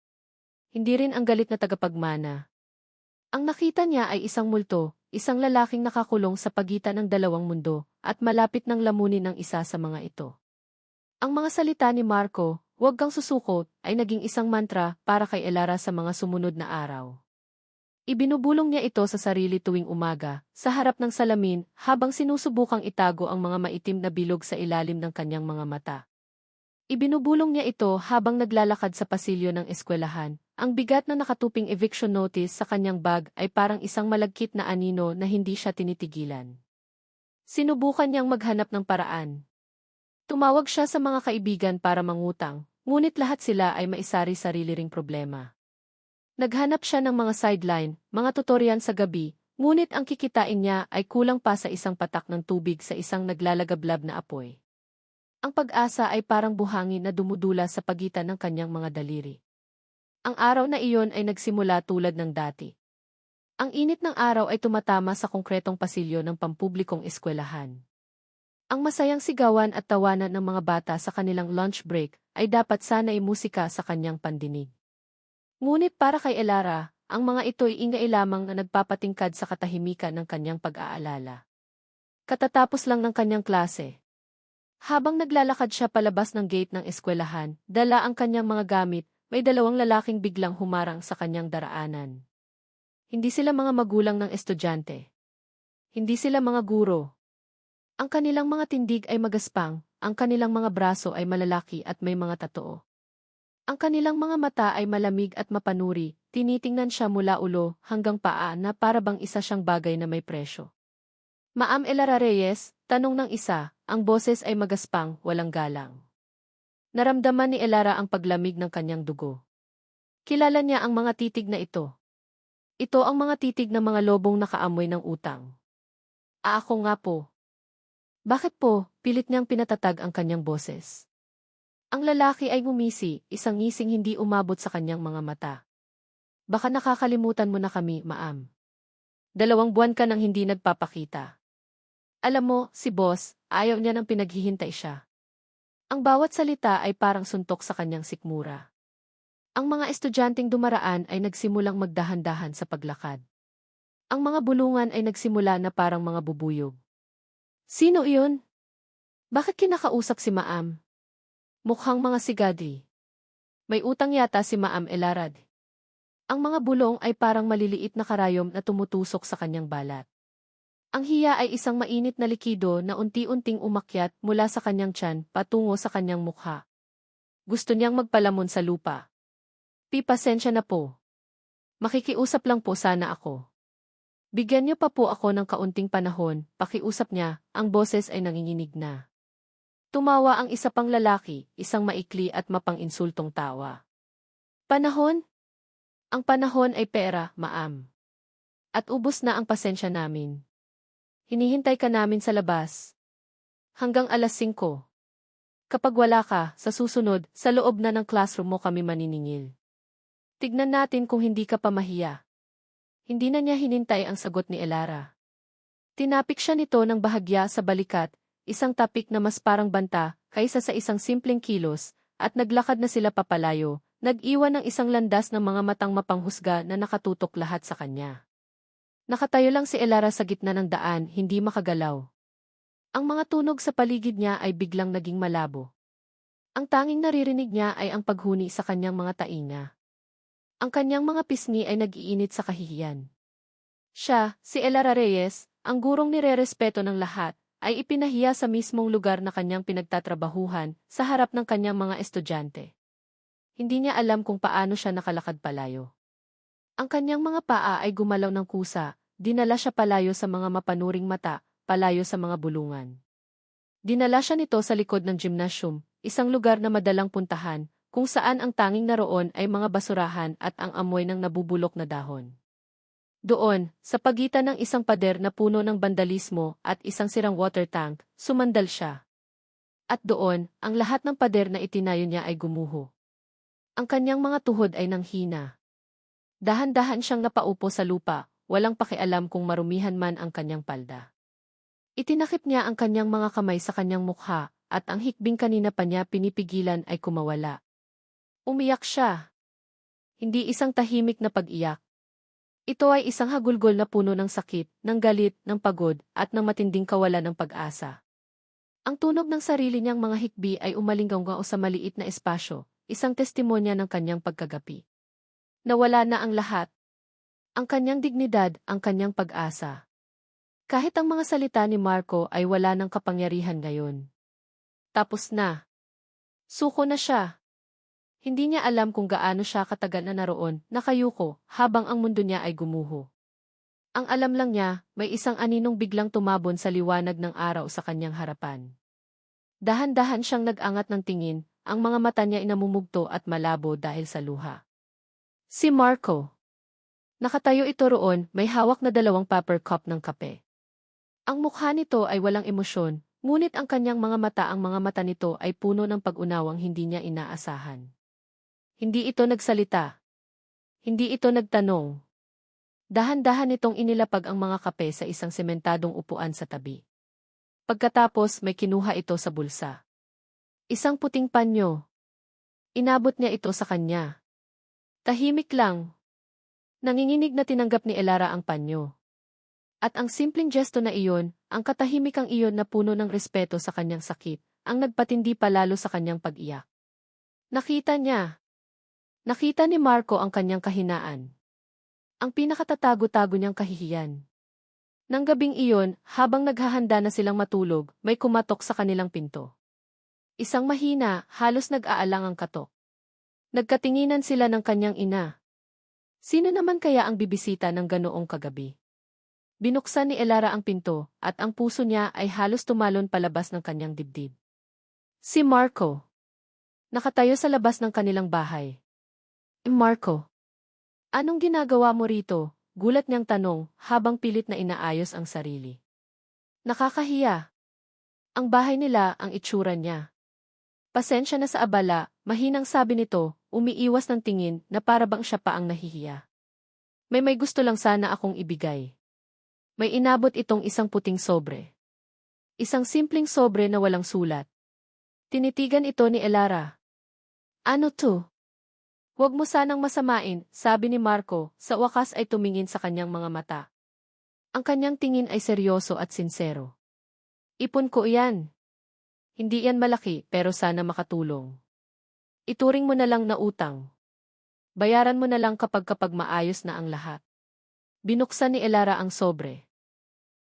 Hindi rin ang galit na tagapagmana. Ang nakita niya ay isang multo, isang lalaking nakakulong sa pagitan ng 2 mundo, at malapit ng lamunin ng isa sa mga ito. Ang mga salita ni Marco, "Huwag kang susuko," ay naging isang mantra para kay Elara sa mga sumunod na araw. Ibinubulong niya ito sa sarili tuwing umaga, sa harap ng salamin, habang sinusubukang itago ang mga maitim na bilog sa ilalim ng kanyang mga mata. Ibinubulong niya ito habang naglalakad sa pasilyo ng eskwelahan. Ang bigat na nakatuping eviction notice sa kanyang bag ay parang isang malagkit na anino na hindi siya tinitigilan. Sinubukan niyang maghanap ng paraan. Tumawag siya sa mga kaibigan para mangutang, ngunit lahat sila ay maisari-sarili ring problema. Naghanap siya ng mga sideline, mga tutorial sa gabi, ngunit ang kikitain niya ay kulang pa sa isang patak ng tubig sa isang naglalagablab na apoy. Ang pag-asa ay parang buhangin na dumudula sa pagitan ng kanyang mga daliri. Ang araw na iyon ay nagsimula tulad ng dati. Ang init ng araw ay tumatama sa konkretong pasilyo ng pampublikong eskwelahan. Ang masayang sigawan at tawanan ng mga bata sa kanilang lunch break ay dapat sana ay musika sa kanyang pandinig. Ngunit para kay Elara, ang mga ito ay ingay lamang na nagpapatingkad sa katahimikan ng kanyang pag-aalala. Katatapos lang ng kanyang klase. Habang naglalakad siya palabas ng gate ng eskwelahan, dala ang kanyang mga gamit, may 2 lalaking biglang humarang sa kanyang daraanan. Hindi sila mga magulang ng estudyante. Hindi sila mga guro. Ang kanilang mga tindig ay magaspang, ang kanilang mga braso ay malalaki at may mga tatoo. Ang kanilang mga mata ay malamig at mapanuri, tinitingnan siya mula ulo hanggang paa na para bang isa siyang bagay na may presyo. "Ma'am Elara Reyes?" tanong ng isa, ang boses ay magaspang, walang galang. Naramdaman ni Elara ang paglamig ng kanyang dugo. Kilala niya ang mga titig na ito. Ito ang mga titig ng mga lobong nakaamoy ng utang. Ako nga po." Bakit po? Pilit niyang pinatatag ang kanyang boses. Ang lalaki ay ngumisi, isang ngising hindi umabot sa kanyang mga mata. Baka nakakalimutan mo na kami, Maam. 2 buwan ka nang hindi nagpapakita. Alam mo, si boss, ayaw niya nang pinaghihintay siya. Ang bawat salita ay parang suntok sa kanyang sikmura. Ang mga estudyanteng dumaraan ay nagsimulang magdahan-dahan sa paglakad. Ang mga bulungan ay nagsimula na parang mga bubuyog. Sino iyon? Bakit kinakausap si Maam? Mukhang mga sigadi. May utang yata si Maam Elarad. Ang mga bulong ay parang maliliit na karayom na tumutusok sa kanyang balat. Ang hiya ay isang mainit na likido na unti-unting umakyat mula sa kanyang tiyan patungo sa kanyang mukha. Gusto niyang magpalamon sa lupa. Pasensya na po. Makikiusap lang po sana ako. Bigyan niyo pa po ako ng kaunting panahon, pakiusap niya, ang boses ay nanginginig na. Tumawa ang isa pang lalaki, isang maikli at mapang-insultong tawa. Panahon? Ang panahon ay pera, Maam. At ubos na ang pasensya namin. Hinihintay ka namin sa labas. Hanggang alas 5. Kapag wala ka, sa susunod, sa loob na ng classroom mo kami maniningil. Tignan natin kung hindi ka pa mahiya. Hindi na niya hinintay ang sagot ni Elara. Tinapik siya nito ng bahagya sa balikat, isang tapik na mas parang banta kaysa sa isang simpleng kilos, at naglakad na sila papalayo, nag-iwan ng isang landas ng mga matang mapanghusga na nakatutok lahat sa kanya. Nakatayo lang si Elara sa gitna ng daan, hindi makagalaw. Ang mga tunog sa paligid niya ay biglang naging malabo. Ang tanging naririnig niya ay ang paghuni sa kanyang mga tainga. Ang kanyang mga pisngi ay nag-iinit sa kahihiyan. Siya, si Elara Reyes, ang gurong nirerespeto ng lahat, ay ipinahiya sa mismong lugar na kanyang pinagtatrabahuhan sa harap ng kanyang mga estudyante. Hindi niya alam kung paano siya nakalakad palayo. Ang kanyang mga paa ay gumalaw ng kusa, dinala siya palayo sa mga mapanuring mata, palayo sa mga bulungan. Dinala siya nito sa likod ng gymnasium, isang lugar na madalang puntahan, kung saan ang tanging naroon ay mga basurahan at ang amoy ng nabubulok na dahon. Doon, sa pagitan ng isang pader na puno ng bandalismo at isang sirang water tank, sumandal siya. At doon, ang lahat ng pader na itinayo niya ay gumuho. Ang kanyang mga tuhod ay nanghina. Dahan-dahan siyang napaupo sa lupa, walang pakialam kung marumihan man ang kanyang palda. Itinakip niya ang kanyang mga kamay sa kanyang mukha, at ang hikbing kanina pa niya pinipigilan ay kumawala. Umiyak siya. Hindi isang tahimik na pag-iyak. Ito ay isang hagulgol na puno ng sakit, ng galit, ng pagod, at ng matinding kawalan ng pag-asa. Ang tunog ng sarili niyang mga hikbi ay umalingaw sa maliit na espasyo, isang testimonya ng kanyang pagkagapi. Nawala na ang lahat. Ang kanyang dignidad, ang kanyang pag-asa. Kahit ang mga salita ni Marco ay wala ng kapangyarihan ngayon. Tapos na. Suko na siya. Hindi niya alam kung gaano siya katagal na naroon, nakayuko, habang ang mundo niya ay gumuho. Ang alam lang niya, may isang aninong biglang tumabon sa liwanag ng araw sa kanyang harapan. Dahan-dahan siyang nag-angat ng tingin, ang mga mata niya ay namumugto at malabo dahil sa luha. Si Marco. Nakatayo ito roon, may hawak na 2 paper cup ng kape. Ang mukha nito ay walang emosyon, ngunit ang kanyang mga mata nito ay puno ng pag-unawang hindi niya inaasahan. Hindi ito nagsalita. Hindi ito nagtanong. Dahan-dahan itong inilapag ang mga kape sa isang sementadong upuan sa tabi. Pagkatapos may kinuha ito sa bulsa. Isang puting panyo. Inabot niya ito sa kanya. Tahimik lang. Nanginginig na tinanggap ni Elara ang panyo. At ang simpleng gesto na iyon, ang katahimikang iyon na puno ng respeto sa kanyang sakit, ang nagpatindi palalo sa kanyang pag-iyak. Nakita niya. Nakita ni Marco ang kanyang kahinaan. Ang pinakatatago-tago niyang kahihiyan. Nang gabing iyon, habang naghahanda na silang matulog, may kumatok sa kanilang pinto. Isang mahina, halos nag-aalang ang katok. Nagkatinginan sila ng kanyang ina. Sino naman kaya ang bibisita ng ganoong kagabi? Binuksan ni Elara ang pinto, at ang puso niya ay halos tumalon palabas ng kanyang dibdib. Si Marco. Nakatayo sa labas ng kanilang bahay. Marco. Anong ginagawa mo rito? Gulat niyang tanong, habang pilit na inaayos ang sarili. Nakakahiya. Ang bahay nila ang itsura niya. Pasensya na sa abala, mahinang sabi nito, umiiwas ng tingin na para bang siya pa ang nahihiya. May gusto lang sana akong ibigay. May inabot itong isang puting sobre. Isang simpleng sobre na walang sulat. Tinitigan ito ni Elara. Ano to? Huwag mo sanang masamain, sabi ni Marco, sa wakas ay tumingin sa kanyang mga mata. Ang kanyang tingin ay seryoso at sinsero. Ipon ko iyan. Hindi yan malaki pero sana makatulong. Ituring mo na lang na utang. Bayaran mo na lang kapag maayos na ang lahat. Binuksan ni Elara ang sobre.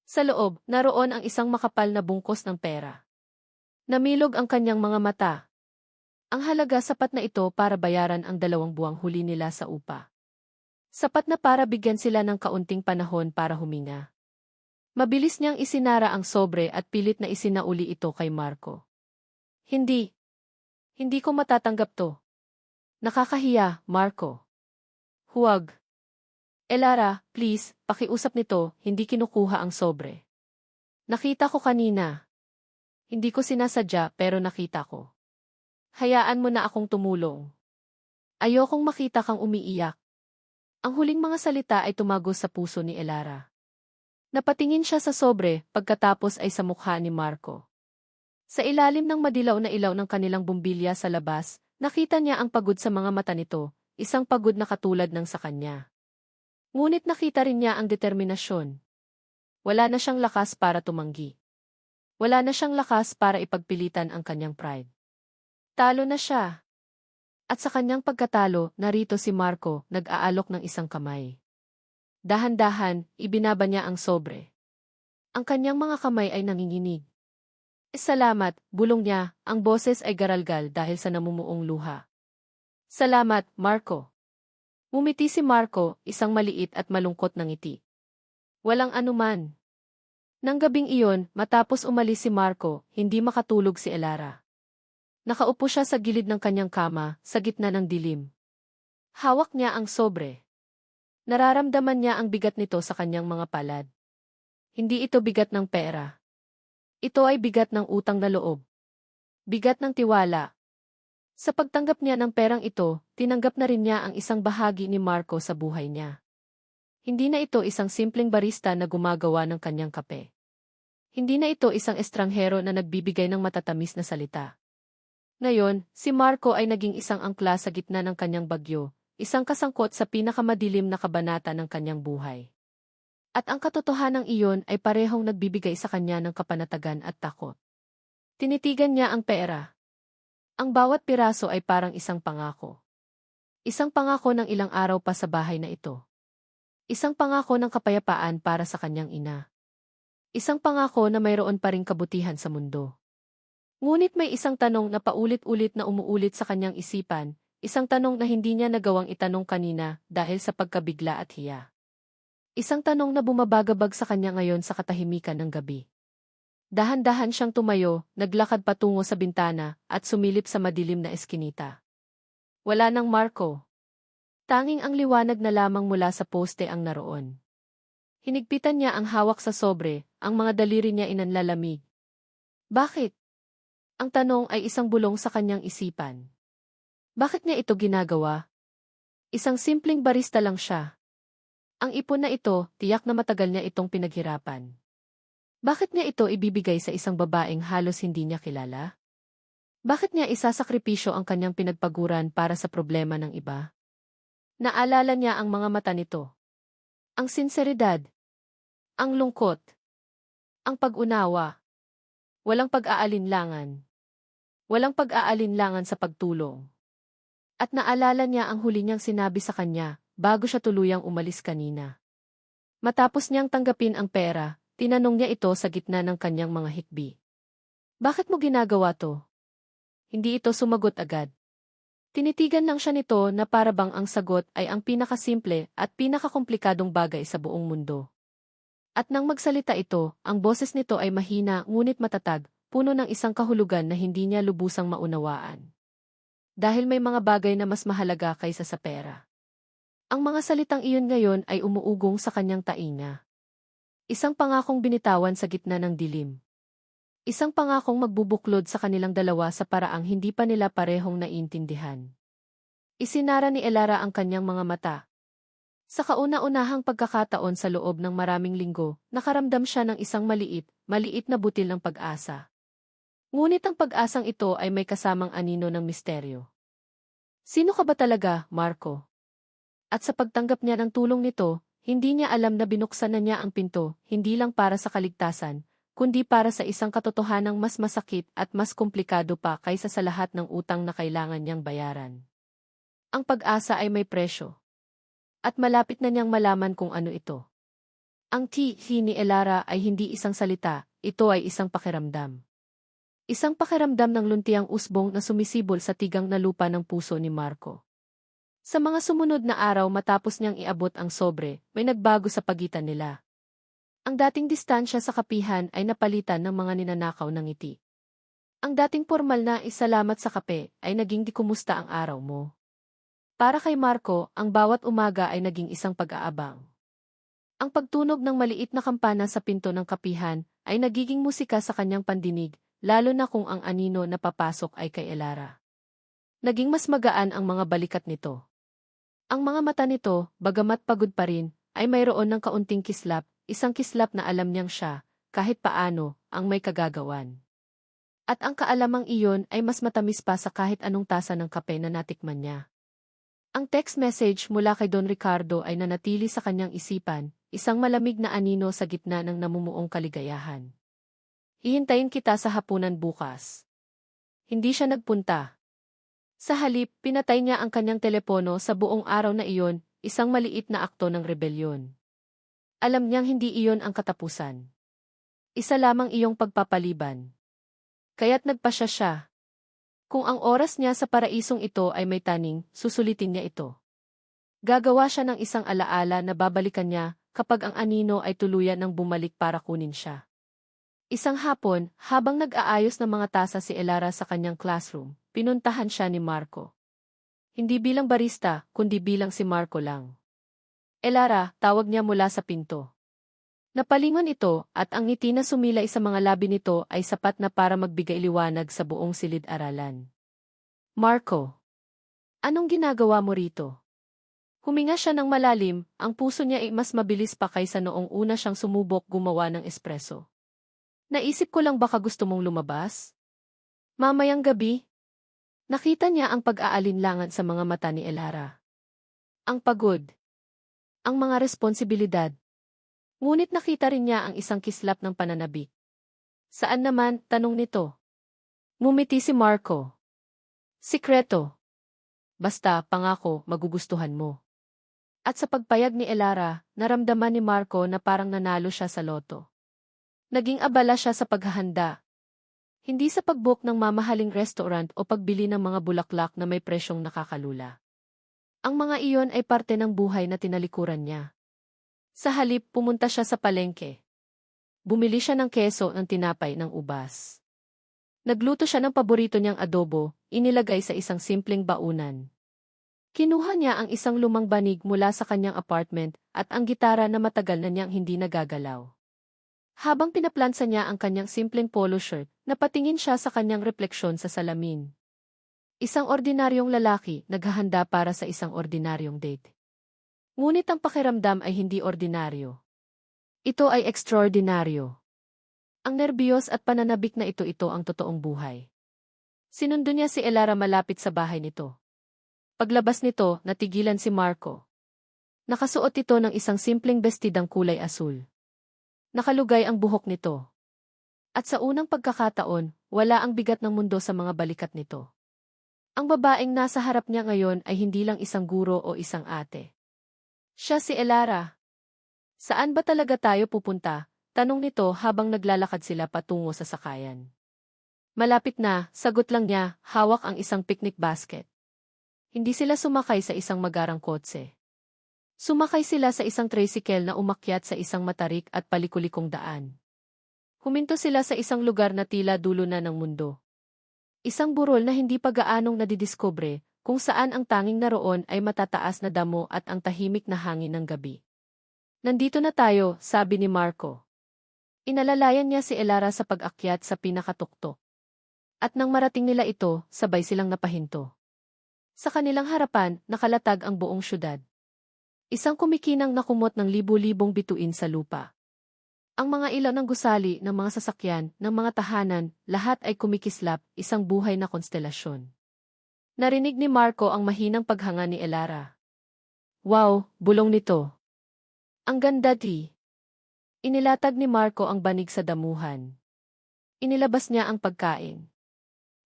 Sa loob, naroon ang isang makapal na bungkos ng pera. Namilog ang kanyang mga mata. Ang halaga sapat na ito para bayaran ang 2 buwang huli nila sa upa. Sapat na para bigyan sila ng kaunting panahon para huminga. Mabilis niyang isinara ang sobre at pilit na isinauli ito kay Marco. Hindi. Hindi ko matatanggap to. Nakakahiya, Marco. Huwag. Elara, please, pakiusap nito, hindi kinukuha ang sobre. Nakita ko kanina. Hindi ko sinasadya pero nakita ko. Hayaan mo na akong tumulong. Ayokong makita kang umiiyak. Ang huling mga salita ay tumagos sa puso ni Elara. Napatingin siya sa sobre, pagkatapos ay sa mukha ni Marco. Sa ilalim ng madilaw na ilaw ng kanilang bumbilya sa labas, nakita niya ang pagod sa mga mata nito, isang pagod na katulad ng sa kanya. Ngunit nakita rin niya ang determinasyon. Wala na siyang lakas para tumanggi. Wala na siyang lakas para ipagpilitan ang kanyang pride. Talo na siya. At sa kanyang pagkatalo, narito si Marco, nag-aalok ng isang kamay. Dahan-dahan, ibinaba niya ang sobre. Ang kanyang mga kamay ay nanginginig. Salamat, bulong niya, ang boses ay garalgal dahil sa namumuong luha. Salamat, Marco. Ngumiti si Marco, isang maliit at malungkot na ngiti. Walang anuman. Nang gabing iyon, matapos umalis si Marco, hindi makatulog si Elara. Nakaupo siya sa gilid ng kanyang kama, sa gitna ng dilim. Hawak niya ang sobre. Nararamdaman niya ang bigat nito sa kanyang mga palad. Hindi ito bigat ng pera. Ito ay bigat ng utang na loob. Bigat ng tiwala. Sa pagtanggap niya ng perang ito, tinanggap na rin niya ang isang bahagi ni Marco sa buhay niya. Hindi na ito isang simpleng barista na gumagawa ng kanyang kape. Hindi na ito isang estranghero na nagbibigay ng matatamis na salita. Ngayon, si Marco ay naging isang angkla sa gitna ng kanyang bagyo, isang kasangkot sa pinakamadilim na kabanata ng kanyang buhay. At ang katotohanang iyon ay parehong nagbibigay sa kanya ng kapanatagan at takot. Tinitigan niya ang pera. Ang bawat piraso ay parang isang pangako. Isang pangako ng ilang araw pa sa bahay na ito. Isang pangako ng kapayapaan para sa kanyang ina. Isang pangako na mayroon pa ring kabutihan sa mundo. Ngunit may isang tanong na paulit-ulit na umuulit sa kanyang isipan, isang tanong na hindi niya nagawang itanong kanina dahil sa pagkabigla at hiya. Isang tanong na bumabagabag sa kanya ngayon sa katahimikan ng gabi. Dahan-dahan siyang tumayo, naglakad patungo sa bintana, at sumilip sa madilim na eskinita. Wala nang Marco. Tanging ang liwanag na lamang mula sa poste ang naroon. Hinigpitan niya ang hawak sa sobre, ang mga daliri niya inanlalamig. Bakit? Ang tanong ay isang bulong sa kanyang isipan. Bakit niya ito ginagawa? Isang simpleng barista lang siya. Ang ipon na ito, tiyak na matagal niya itong pinaghirapan. Bakit niya ito ibibigay sa isang babaeng halos hindi niya kilala? Bakit niya isasakripisyo ang kanyang pinagpaguran para sa problema ng iba? Naalala niya ang mga mata nito. Ang sinseridad. Ang lungkot. Ang pag-unawa. Walang pag-aalinlangan. Walang pag-aalinlangan sa pagtulong. At naalala niya ang huli niyang sinabi sa kanya, bago siya tuluyang umalis kanina. Matapos niyang tanggapin ang pera, tinanong niya ito sa gitna ng kanyang mga hikbi. Bakit mo ginagawa to? Hindi ito sumagot agad. Tinitigan lang siya nito na para bang ang sagot ay ang pinakasimple at pinakakomplikadong bagay sa buong mundo. At nang magsalita ito, ang boses nito ay mahina ngunit matatag, puno ng isang kahulugan na hindi niya lubusang maunawaan. Dahil may mga bagay na mas mahalaga kaysa sa pera. Ang mga salitang iyon ngayon ay umuugong sa kanyang tainga. Isang pangakong binitawan sa gitna ng dilim. Isang pangakong magbubuklod sa kanilang dalawa sa paraang hindi pa nila parehong naiintindihan. Isinara ni Elara ang kanyang mga mata. Sa kauna-unahang pagkakataon sa loob ng maraming linggo, nakaramdam siya ng isang maliit na butil ng pag-asa. Ngunit ang pag-asang ito ay may kasamang anino ng misteryo. Sino ka ba talaga, Marco? At sa pagtanggap niya ng tulong nito, hindi niya alam na binuksan na niya ang pinto, hindi lang para sa kaligtasan, kundi para sa isang katotohanang mas masakit at mas komplikado pa kaysa sa lahat ng utang na kailangan niyang bayaran. Ang pag-asa ay may presyo. At malapit na niyang malaman kung ano ito. Ang ni Elara ay hindi isang salita, ito ay isang pakiramdam. Isang pakiramdam ng luntiang usbong na sumisibol sa tigang na lupa ng puso ni Marco. Sa mga sumunod na araw matapos niyang iabot ang sobre, may nagbago sa pagitan nila. Ang dating distansya sa kapihan ay napalitan ng mga ninanakaw ng ngiti. Ang dating formal na isalamat sa kape ay naging di kumusta ang araw mo. Para kay Marco, ang bawat umaga ay naging isang pag-aabang. Ang pagtunog ng maliit na kampana sa pinto ng kapihan ay nagiging musika sa kanyang pandinig, lalo na kung ang anino na papasok ay kay Elara. Naging mas magaan ang mga balikat nito. Ang mga mata nito, bagamat pagod pa rin, ay mayroon ng kaunting kislap, isang kislap na alam niyang siya, kahit paano, ang may kagagawan. At ang kaalamang iyon ay mas matamis pa sa kahit anong tasa ng kape na natikman niya. Ang text message mula kay Don Ricardo ay nanatili sa kanyang isipan, isang malamig na anino sa gitna ng namumuong kaligayahan. Hihintayin kita sa hapunan bukas. Hindi siya nagpunta. Sa halip, pinatay niya ang kanyang telepono sa buong araw na iyon, isang maliit na akto ng rebelyon. Alam niyang hindi iyon ang katapusan. Isa lamang iyong pagpapaliban. Kaya't nagpasya siya. Kung ang oras niya sa paraisong ito ay may taning, susulitin niya ito. Gagawa siya ng isang alaala na babalikan niya kapag ang anino ay tuluyan ng bumalik para kunin siya. Isang hapon, habang nag-aayos ng mga tasa si Elara sa kanyang classroom, pinuntahan siya ni Marco. Hindi bilang barista, kundi bilang si Marco lang. Elara, tawag niya mula sa pinto. Napalingon ito at ang ngiti na sumilay sa mga labi nito ay sapat na para magbigay liwanag sa buong silid-aralan. Marco, anong ginagawa mo rito? Huminga siya ng malalim, ang puso niya ay mas mabilis pa kaysa noong una siyang sumubok gumawa ng espresso. Naisip ko lang baka gusto mong lumabas? Mamayang gabi? Nakita niya ang pag-aalinlangan sa mga mata ni Elara. Ang pagod. Ang mga responsibilidad. Ngunit nakita rin niya ang isang kislap ng pananabik. Saan naman, tanong nito. Ngumiti si Marco. Sikreto. Basta, pangako, magugustuhan mo. At sa pagpayag ni Elara, naramdaman ni Marco na parang nanalo siya sa loto. Naging abala siya sa paghahanda. Hindi sa pag-book ng mamahaling restaurant o pagbili ng mga bulaklak na may presyong nakakalula. Ang mga iyon ay parte ng buhay na tinalikuran niya. Sa halip, pumunta siya sa palengke. Bumili siya ng keso ng tinapay ng ubas. Nagluto siya ng paborito niyang adobo, inilagay sa isang simpleng baunan. Kinuha niya ang isang lumang banig mula sa kanyang apartment at ang gitara na matagal na niyang hindi nagagalaw. Habang pinaplansa niya ang kanyang simpleng polo shirt, napatingin siya sa kanyang refleksyon sa salamin. Isang ordinaryong lalaki naghahanda para sa isang ordinaryong date. Ngunit ang pakiramdam ay hindi ordinaryo. Ito ay ekstraordinaryo. Ang nerbiyos at pananabik na ito ang totoong buhay. Sinundo niya si Elara malapit sa bahay nito. Paglabas nito, natigilan si Marco. Nakasuot ito ng isang simpleng bestidang kulay asul. Nakalugay ang buhok nito. At sa unang pagkakataon, wala ang bigat ng mundo sa mga balikat nito. Ang babaeng nasa harap niya ngayon ay hindi lang isang guro o isang ate. Siya si Elara. Saan ba talaga tayo pupunta? Tanong nito habang naglalakad sila patungo sa sakayan. Malapit na, sagot lang niya, hawak ang isang picnic basket. Hindi sila sumakay sa isang magarang kotse. Sumakay sila sa isang tricycle na umakyat sa isang matarik at palikulikong daan. Huminto sila sa isang lugar na tila dulo na ng mundo. Isang burol na hindi pa gaanong nadidiskubre, kung saan ang tanging naroon ay matataas na damo at ang tahimik na hangin ng gabi. Nandito na tayo, sabi ni Marco. Inalalayan niya si Elara sa pag-akyat sa pinakatuktok. At nang marating nila ito, sabay silang napahinto. Sa kanilang harapan, nakalatag ang buong syudad. Isang kumikinang na kumot ng libu-libong bituin sa lupa. Ang mga ilaw ng gusali, ng mga sasakyan, ng mga tahanan, lahat ay kumikislap, isang buhay na konstelasyon. Narinig ni Marco ang mahinang paghanga ni Elara. Wow, bulong nito. Ang ganda di. Inilatag ni Marco ang banig sa damuhan. Inilabas niya ang pagkain.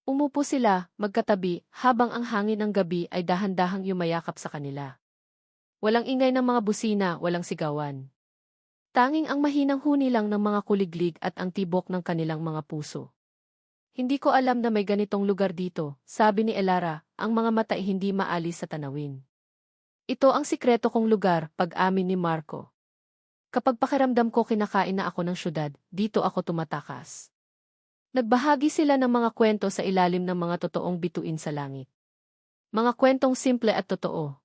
Umupo sila, magkatabi, habang ang hangin ng gabi ay dahan-dahang yumayakap sa kanila. Walang ingay ng mga busina, walang sigawan. Tanging ang mahinang huni lang ng mga kuliglig at ang tibok ng kanilang mga puso. Hindi ko alam na may ganitong lugar dito, sabi ni Elara, ang mga mata ay hindi maalis sa tanawin. Ito ang sikreto kong lugar, pag-amin ni Marco. Kapag pakiramdam ko kinakain na ako ng syudad, dito ako tumatakas. Nagbahagi sila ng mga kwento sa ilalim ng mga totoong bituin sa langit. Mga kwentong simple at totoo.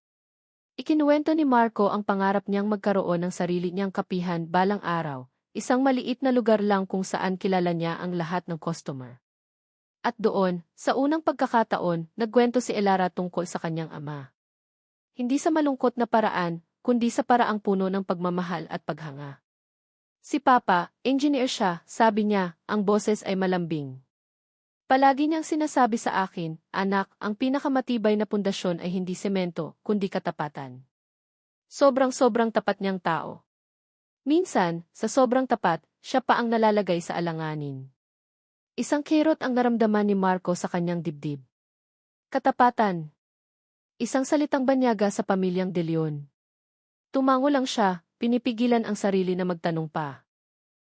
Ikinuwento ni Marco ang pangarap niyang magkaroon ng sarili niyang kapihan balang araw, isang maliit na lugar lang kung saan kilala niya ang lahat ng customer. At doon, sa unang pagkakataon, nagkwento si Elara tungkol sa kanyang ama. Hindi sa malungkot na paraan, kundi sa paraang puno ng pagmamahal at paghanga. Si Papa, engineer siya, sabi niya, ang boses ay malambing. Palagi niyang sinasabi sa akin, anak, ang pinakamatibay na pundasyon ay hindi semento, kundi katapatan. Sobrang-sobrang tapat niyang tao. Minsan, sa sobrang tapat, siya pa ang nalalagay sa alanganin. Isang kirot ang naramdaman ni Marco sa kanyang dibdib. Katapatan. Isang salitang banyaga sa pamilyang De Leon. Tumango lang siya, pinipigilan ang sarili na magtanong pa.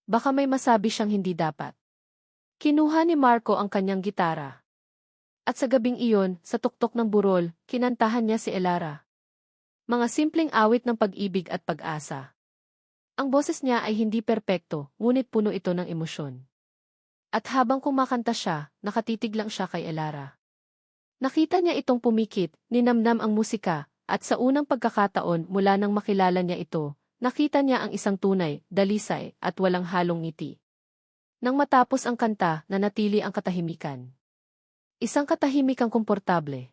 Baka may masabi siyang hindi dapat. Kinuha ni Marco ang kanyang gitara. At sa gabing iyon, sa tuktok ng burol, kinantahan niya si Elara. Mga simpleng awit ng pag-ibig at pag-asa. Ang boses niya ay hindi perpekto, ngunit puno ito ng emosyon. At habang kumakanta siya, nakatitig lang siya kay Elara. Nakita niya itong pumikit, ninamnam ang musika, at sa unang pagkakataon mula nang makilala niya ito, nakita niya ang isang tunay, dalisay, at walang halong ngiti. Nang matapos ang kanta, nanatili ang katahimikan. Isang katahimikang komportable.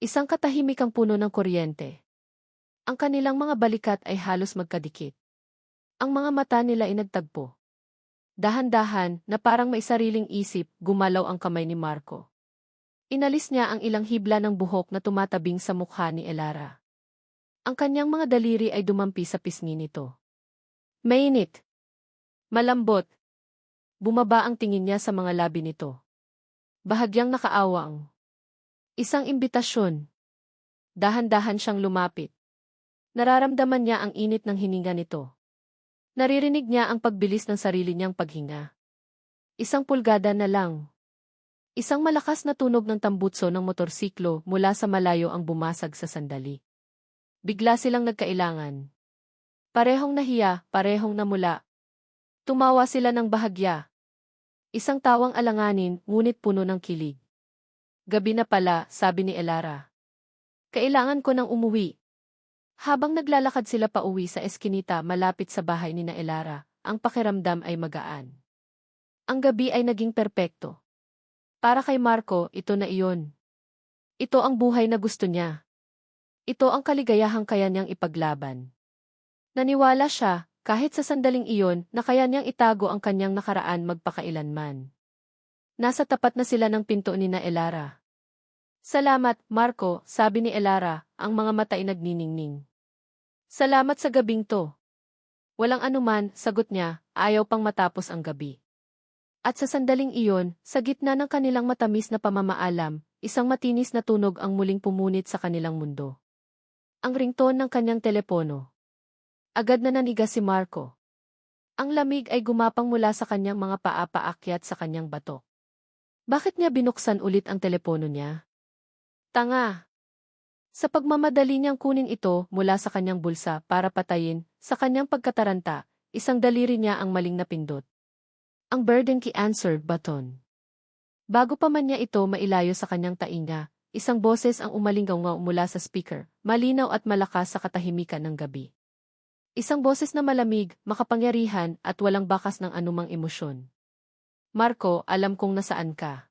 Isang katahimikang puno ng kuryente. Ang kanilang mga balikat ay halos magkadikit. Ang mga mata nila ay nagtagpo. Dahan-dahan, na parang may sariling isip, gumalaw ang kamay ni Marco. Inalis niya ang ilang hibla ng buhok na tumatabing sa mukha ni Elara. Ang kanyang mga daliri ay dumampi sa pisngi nito. Mainit. Malambot. Bumaba ang tingin niya sa mga labi nito. Bahagyang nakaawang. Isang imbitasyon. Dahan-dahan siyang lumapit. Nararamdaman niya ang init ng hininga nito. Naririnig niya ang pagbilis ng sarili niyang paghinga. Isang pulgada na lang. Isang malakas na tunog ng tambutso ng motorsiklo mula sa malayo ang bumasag sa sandali. Bigla silang nagkailangan. Parehong nahiya, parehong namula. Tumawa sila ng bahagya. Isang tawang alanganin, ngunit puno ng kilig. Gabi na pala, sabi ni Elara. Kailangan ko nang umuwi. Habang naglalakad sila pauwi sa eskinita malapit sa bahay ni na Elara, ang pakiramdam ay magaan. Ang gabi ay naging perpekto. Para kay Marco, ito na iyon. Ito ang buhay na gusto niya. Ito ang kaligayahang kaya niyang ipaglaban. Naniwala siya, kahit sa sandaling iyon, na kaya niyang itago ang kanyang nakaraan magpakailanman. Nasa tapat na sila ng pinto ni na Elara. Salamat, Marco, sabi ni Elara, ang mga mata ay nagniningning. Salamat sa gabing to. Walang anuman, sagot niya, ayaw pang matapos ang gabi. At sa sandaling iyon, sa gitna ng kanilang matamis na pamamaalam, isang matinis na tunog ang muling pumunit sa kanilang mundo. Ang ringtone ng kanyang telepono. Agad na naniga si Marco. Ang lamig ay gumapang mula sa kanyang mga paa paakyat sa kanyang batok. Bakit niya binuksan ulit ang telepono niya? Tanga! Sa pagmamadali niyang kunin ito mula sa kanyang bulsa para patayin, sa kanyang pagkataranta, isang daliri niya ang maling napindot. Ang burden key answer button. Bago pa man niya ito mailayo sa kanyang tainga, isang boses ang umalingaw mula sa speaker, malinaw at malakas sa katahimikan ng gabi. Isang boses na malamig, makapangyarihan at walang bakas ng anumang emosyon. Marco, alam kong nasaan ka.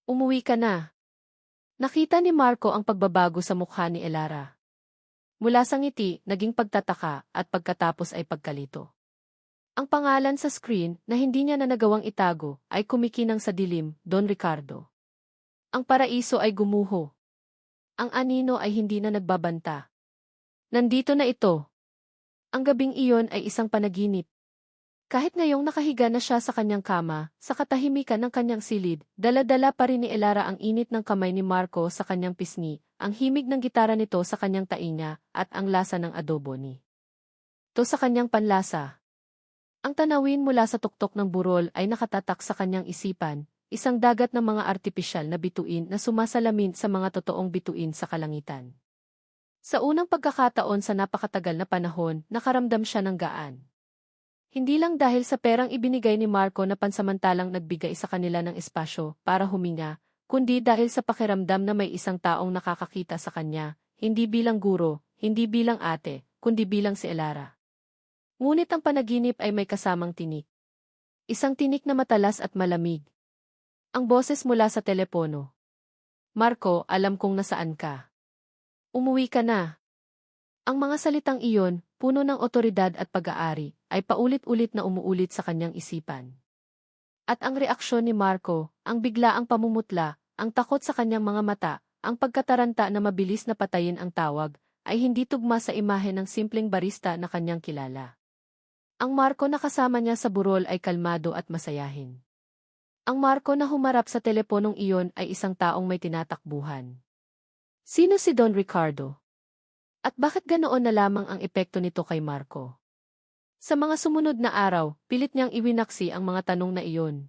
Umuwi ka na. Nakita ni Marco ang pagbabago sa mukha ni Elara. Mula sa ngiti, naging pagtataka at pagkatapos ay pagkalito. Ang pangalan sa screen na hindi niya na nagawang itago ay kumikinang sa dilim, Don Ricardo. Ang paraiso ay gumuho. Ang anino ay hindi na nagbabanta. Nandito na ito. Ang gabing iyon ay isang panaginip. Kahit ngayong nakahiga na siya sa kanyang kama, sa katahimikan ng kanyang silid, dala-dala pa rin ni Elara ang init ng kamay ni Marco sa kanyang pisngi, ang himig ng gitara nito sa kanyang tainga, at ang lasa ng adobo ni to sa kanyang panlasa. Ang tanawin mula sa tuktok ng burol ay nakatatak sa kanyang isipan, isang dagat ng mga artipisyal na bituin na sumasalamin sa mga totoong bituin sa kalangitan. Sa unang pagkakataon sa napakatagal na panahon, nakaramdam siya ng gaan. Hindi lang dahil sa perang ibinigay ni Marco na pansamantalang nagbigay sa kanila ng espasyo para huminga, kundi dahil sa pakiramdam na may isang taong nakakakita sa kanya, hindi bilang guro, hindi bilang ate, kundi bilang si Elara. Ngunit ang panaginip ay may kasamang tinik. Isang tinik na matalas at malamig. Ang boses mula sa telepono. Marco, alam kong nasaan ka. Umuwi ka na. Ang mga salitang iyon, puno ng otoridad at pag-aari, ay paulit-ulit na umuulit sa kanyang isipan. At ang reaksyon ni Marco, ang biglaang pamumutla, ang takot sa kanyang mga mata, ang pagkataranta na mabilis na patayin ang tawag, ay hindi tugma sa imahe ng simpleng barista na kanyang kilala. Ang Marco na kasama niya sa burol ay kalmado at masayahin. Ang Marco na humarap sa teleponong iyon ay isang taong may tinatakbuhan. Sino si Don Ricardo? At bakit ganoon na lamang ang epekto nito kay Marco? Sa mga sumunod na araw, pilit niyang iwinaksi ang mga tanong na iyon.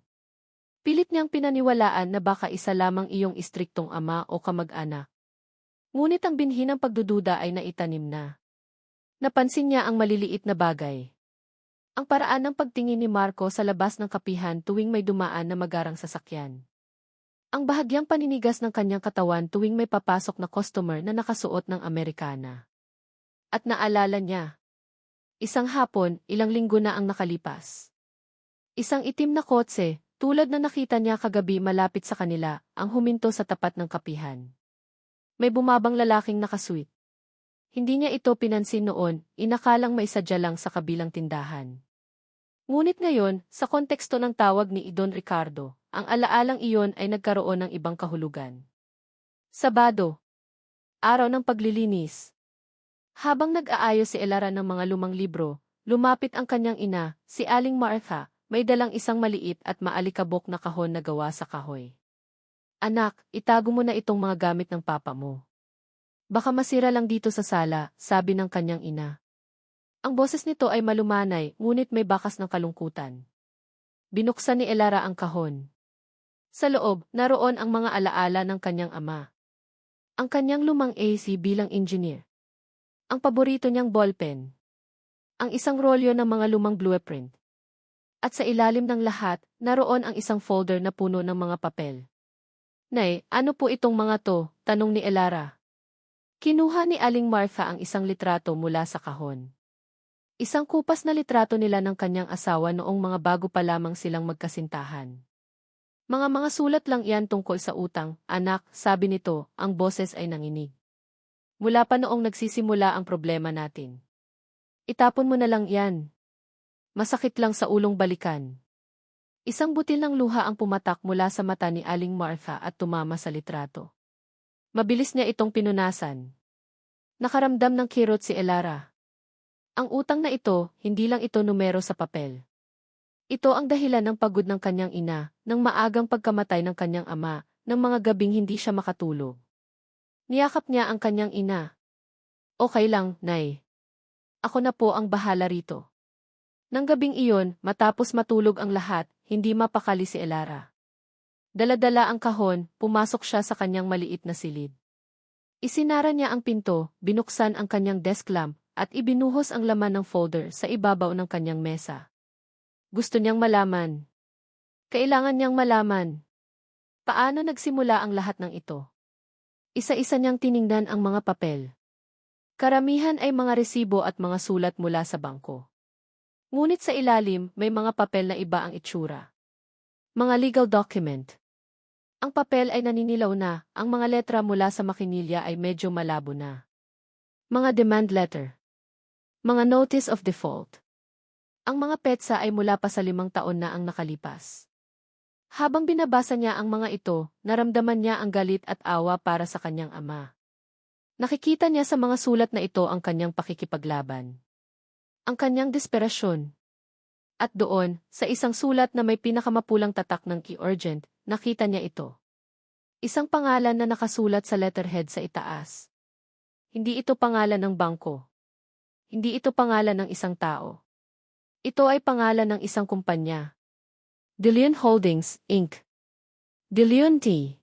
Pilit niyang pinaniwalaan na baka isa lamang iyong istriktong ama o kamag-anak. Ngunit ang binhi ng pagdududa ay naitanim na. Napansin niya ang maliliit na bagay. Ang paraan ng pagtingin ni Marco sa labas ng kapihan tuwing may dumaan na magarang sasakyan. Ang bahagyang paninigas ng kanyang katawan tuwing may papasok na customer na nakasuot ng Amerikana. At naalala niya. Isang hapon, ilang linggo na ang nakalipas. Isang itim na kotse, tulad na nakita niya kagabi malapit sa kanila, ang huminto sa tapat ng kapihan. May bumabang lalaking nakasuit. Hindi niya ito pinansin noon, inakalang may sadya lang sa kabilang tindahan. Ngunit ngayon, sa konteksto ng tawag ni Don Ricardo, ang alaalang iyon ay nagkaroon ng ibang kahulugan. Sabado. Araw ng paglilinis. Habang nag-aayos si Elara ng mga lumang libro, lumapit ang kanyang ina, si Aling Martha, may dalang isang maliit at maalikabok na kahon na gawa sa kahoy. Anak, itago mo na itong mga gamit ng papa mo. Baka masira lang dito sa sala, sabi ng kanyang ina. Ang boses nito ay malumanay, ngunit may bakas ng kalungkutan. Binuksan ni Elara ang kahon. Sa loob, naroon ang mga alaala ng kanyang ama. Ang kanyang lumang AC bilang engineer. Ang paborito niyang ballpen. Ang isang rolyo ng mga lumang blueprint. At sa ilalim ng lahat, naroon ang isang folder na puno ng mga papel. Nay, ano po itong mga to? Tanong ni Elara. Kinuha ni Aling Martha ang isang litrato mula sa kahon. Isang kupas na litrato nila ng kanyang asawa noong mga bago pa lamang silang magkasintahan. Mga sulat lang iyan tungkol sa utang, anak, sabi nito, ang boses ay nanginig. Mula pa noong nagsisimula ang problema natin. Itapon mo na lang yan. Masakit lang sa ulong balikan. Isang butil ng luha ang pumatak mula sa mata ni Aling Martha at tumama sa litrato. Mabilis niya itong pinunasan. Nakaramdam ng kirot si Elara. Ang utang na ito, hindi lang ito numero sa papel. Ito ang dahilan ng pagod ng kanyang ina, ng maagang pagkamatay ng kanyang ama, ng mga gabing hindi siya makatulog. Niyakap niya ang kanyang ina. Okay lang, Nay. Ako na po ang bahala rito. Nang gabing iyon, matapos matulog ang lahat, hindi mapakali si Elara. Dala-dala ang kahon, pumasok siya sa kanyang maliit na silid. Isinara niya ang pinto, binuksan ang kanyang desk lamp, at ibinuhos ang laman ng folder sa ibabaw ng kanyang mesa. Gusto niyang malaman. Kailangan niyang malaman. Paano nagsimula ang lahat ng ito? Isa-isa niyang tiningnan ang mga papel. Karamihan ay mga resibo at mga sulat mula sa bangko. Ngunit sa ilalim, may mga papel na iba ang itsura. Mga legal document. Ang papel ay naninilaw na, ang mga letra mula sa makinilya ay medyo malabo na. Mga demand letter. Mga notice of default. Ang mga petsa ay mula pa sa 5 taon na ang nakalipas. Habang binabasa niya ang mga ito, naramdaman niya ang galit at awa para sa kanyang ama. Nakikita niya sa mga sulat na ito ang kanyang pakikipaglaban. Ang kanyang desperasyon. At doon, sa isang sulat na may pinakamapulang tatak ng key urgent, nakita niya ito. Isang pangalan na nakasulat sa letterhead sa itaas. Hindi ito pangalan ng bangko. Hindi ito pangalan ng isang tao. Ito ay pangalan ng isang kumpanya. De Leon Holdings, Inc. De Leon T.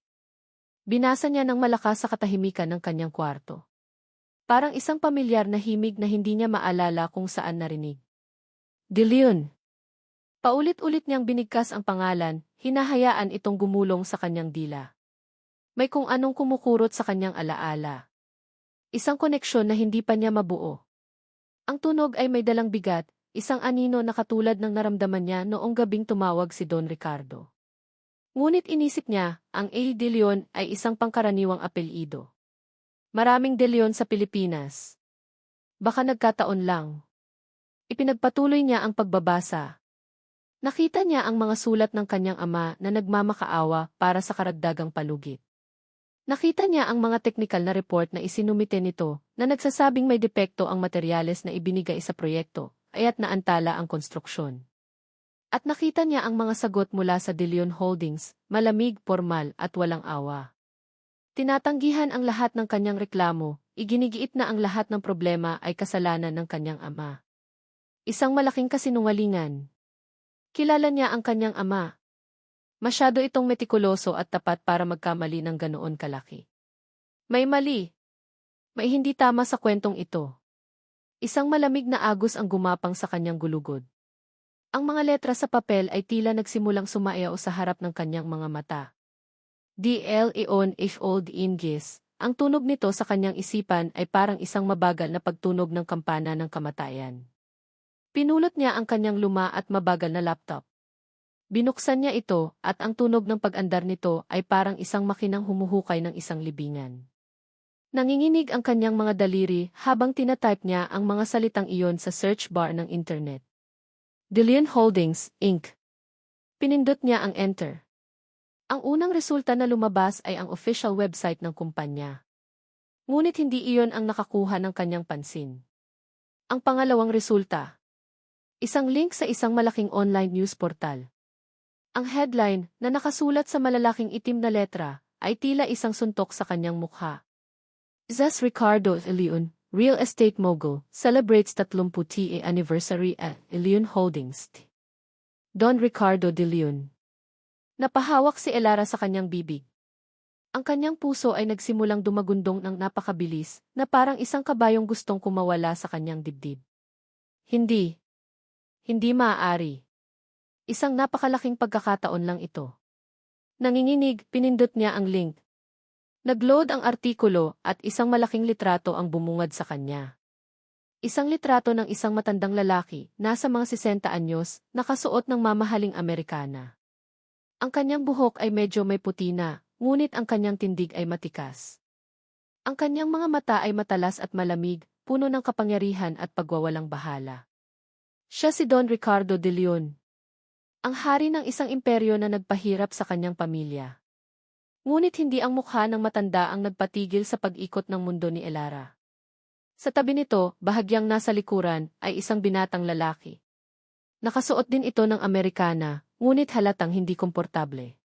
Binasa niya ng malakas sa katahimikan ng kanyang kwarto. Parang isang pamilyar na himig na hindi niya maalala kung saan narinig. De Leon. Paulit-ulit niyang binigkas ang pangalan, hinahayaan itong gumulong sa kanyang dila. May kung anong kumukurot sa kanyang alaala. Isang koneksyon na hindi pa niya mabuo. Ang tunog ay may dalang bigat, isang anino na katulad ng naramdaman niya noong gabing tumawag si Don Ricardo. Ngunit inisip niya, ang A. De Leon ay isang pangkaraniwang apelyido. Maraming De Leon sa Pilipinas. Baka nagkataon lang. Ipinagpatuloy niya ang pagbabasa. Nakita niya ang mga sulat ng kanyang ama na nagmamakaawa para sa karagdagang palugit. Nakita niya ang mga teknikal na report na isinumite nito na nagsasabing may depekto ang materyales na ibinigay sa proyekto, kaya't naantala ang konstruksyon. At nakita niya ang mga sagot mula sa De Leon Holdings, malamig, formal at walang awa. Tinatanggihan ang lahat ng kanyang reklamo, iginigiit na ang lahat ng problema ay kasalanan ng kanyang ama. Isang malaking kasinungalingan. Kilala niya ang kanyang ama. Masyado itong metikuloso at tapat para magkamali ng ganoon kalaki. May mali. May hindi tama sa kwentong ito. Isang malamig na agos ang gumapang sa kanyang gulugod. Ang mga letra sa papel ay tila nagsimulang sumayaw sa harap ng kanyang mga mata. D.L. Eon H. Old Ingis, ang tunog nito sa kanyang isipan ay parang isang mabagal na pagtunog ng kampana ng kamatayan. Pinulot niya ang kanyang luma at mabagal na laptop. Binuksan niya ito at ang tunog ng pag-andar nito ay parang isang makinang humuhukay ng isang libingan. Nanginginig ang kanyang mga daliri habang tinatype niya ang mga salitang iyon sa search bar ng internet. De Leon Holdings, Inc. Pinindot niya ang enter. Ang unang resulta na lumabas ay ang official website ng kumpanya. Ngunit hindi iyon ang nakakuha ng kanyang pansin. Ang pangalawang resulta. Isang link sa isang malaking online news portal. Ang headline, na nakasulat sa malalaking itim na letra, ay tila isang suntok sa kanyang mukha. Zas Ricardo De Leon, Real Estate Mogul, celebrates 30th anniversary at De Leon Holdings. Don Ricardo De Leon. Napahawak si Elara sa kanyang bibig. Ang kanyang puso ay nagsimulang dumagundong ng napakabilis, na parang isang kabayong gustong kumawala sa kanyang dibdib. Hindi. Hindi maaari. Isang napakalaking pagkakataon lang ito. Nanginginig, pinindot niya ang link. Nagload ang artikulo at isang malaking litrato ang bumungad sa kanya. Isang litrato ng isang matandang lalaki, nasa mga 60 anyos, nakasuot ng mamahaling Amerikana. Ang kanyang buhok ay medyo may puti na, ngunit ang kanyang tindig ay matikas. Ang kanyang mga mata ay matalas at malamig, puno ng kapangyarihan at pagwawalang bahala. Siya si Don Ricardo De Leon. Ang hari ng isang imperyo na nagpahirap sa kanyang pamilya. Ngunit hindi ang mukha ng matanda ang nagpatigil sa pag-ikot ng mundo ni Elara. Sa tabi nito, bahagyang nasa likuran, ay isang binatang lalaki. Nakasuot din ito ng Amerikana, ngunit halatang hindi komportable.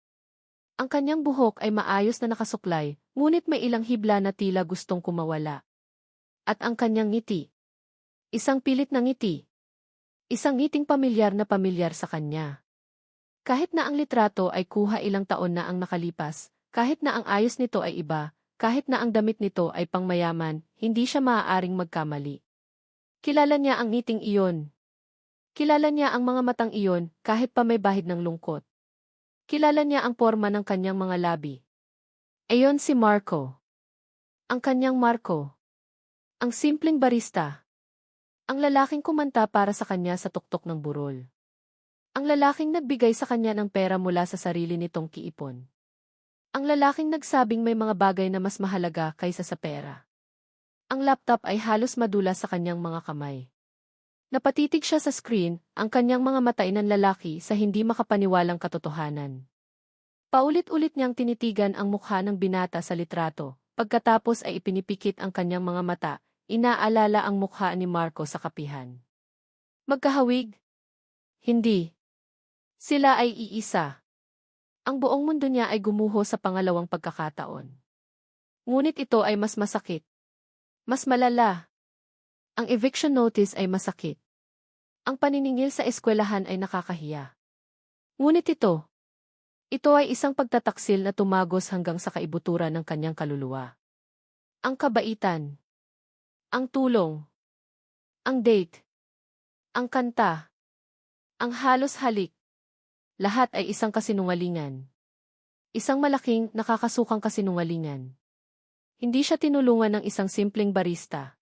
Ang kanyang buhok ay maayos na nakasuklay, ngunit may ilang hibla na tila gustong kumawala. At ang kanyang ngiti. Isang pilit na ngiti. Isang ngiting pamilyar na pamilyar sa kanya. Kahit na ang litrato ay kuha ilang taon na ang nakalipas, kahit na ang ayos nito ay iba, kahit na ang damit nito ay pangmayaman, hindi siya maaaring magkamali. Kilala niya ang ngiting iyon. Kilala niya ang mga matang iyon, kahit pa may bahid ng lungkot. Kilala niya ang porma ng kanyang mga labi. Ayon si Marco. Ang kanyang Marco. Ang simpleng barista. Ang lalaking kumanta para sa kanya sa tuktok ng burol. Ang lalaking nagbigay sa kanya ng pera mula sa sarili nitong kiipon. Ang lalaking nagsabing may mga bagay na mas mahalaga kaysa sa pera. Ang laptop ay halos madulas sa kanyang mga kamay. Napatitig siya sa screen, ang kanyang mga mata ay nanlalaki sa hindi makapaniwalang katotohanan. Paulit-ulit niyang tinitigan ang mukha ng binata sa litrato, pagkatapos ay ipinipikit ang kanyang mga mata, inaalala ang mukha ni Marco sa kapihan. Magkahawig? Hindi. Sila ay iisa. Ang buong mundo niya ay gumuho sa pangalawang pagkakataon. Ngunit ito ay mas masakit. Mas malala. Ang eviction notice ay masakit. Ang paniningil sa eskwelahan ay nakakahiya. Ngunit ito ay isang pagtataksil na tumagos hanggang sa kaibuturan ng kanyang kaluluwa. Ang kabaitan. Ang tulong. Ang date. Ang kanta. Ang halos halik. Lahat ay isang kasinungalingan. Isang malaking, nakakasukang kasinungalingan. Hindi siya tinulungan ng isang simpleng barista.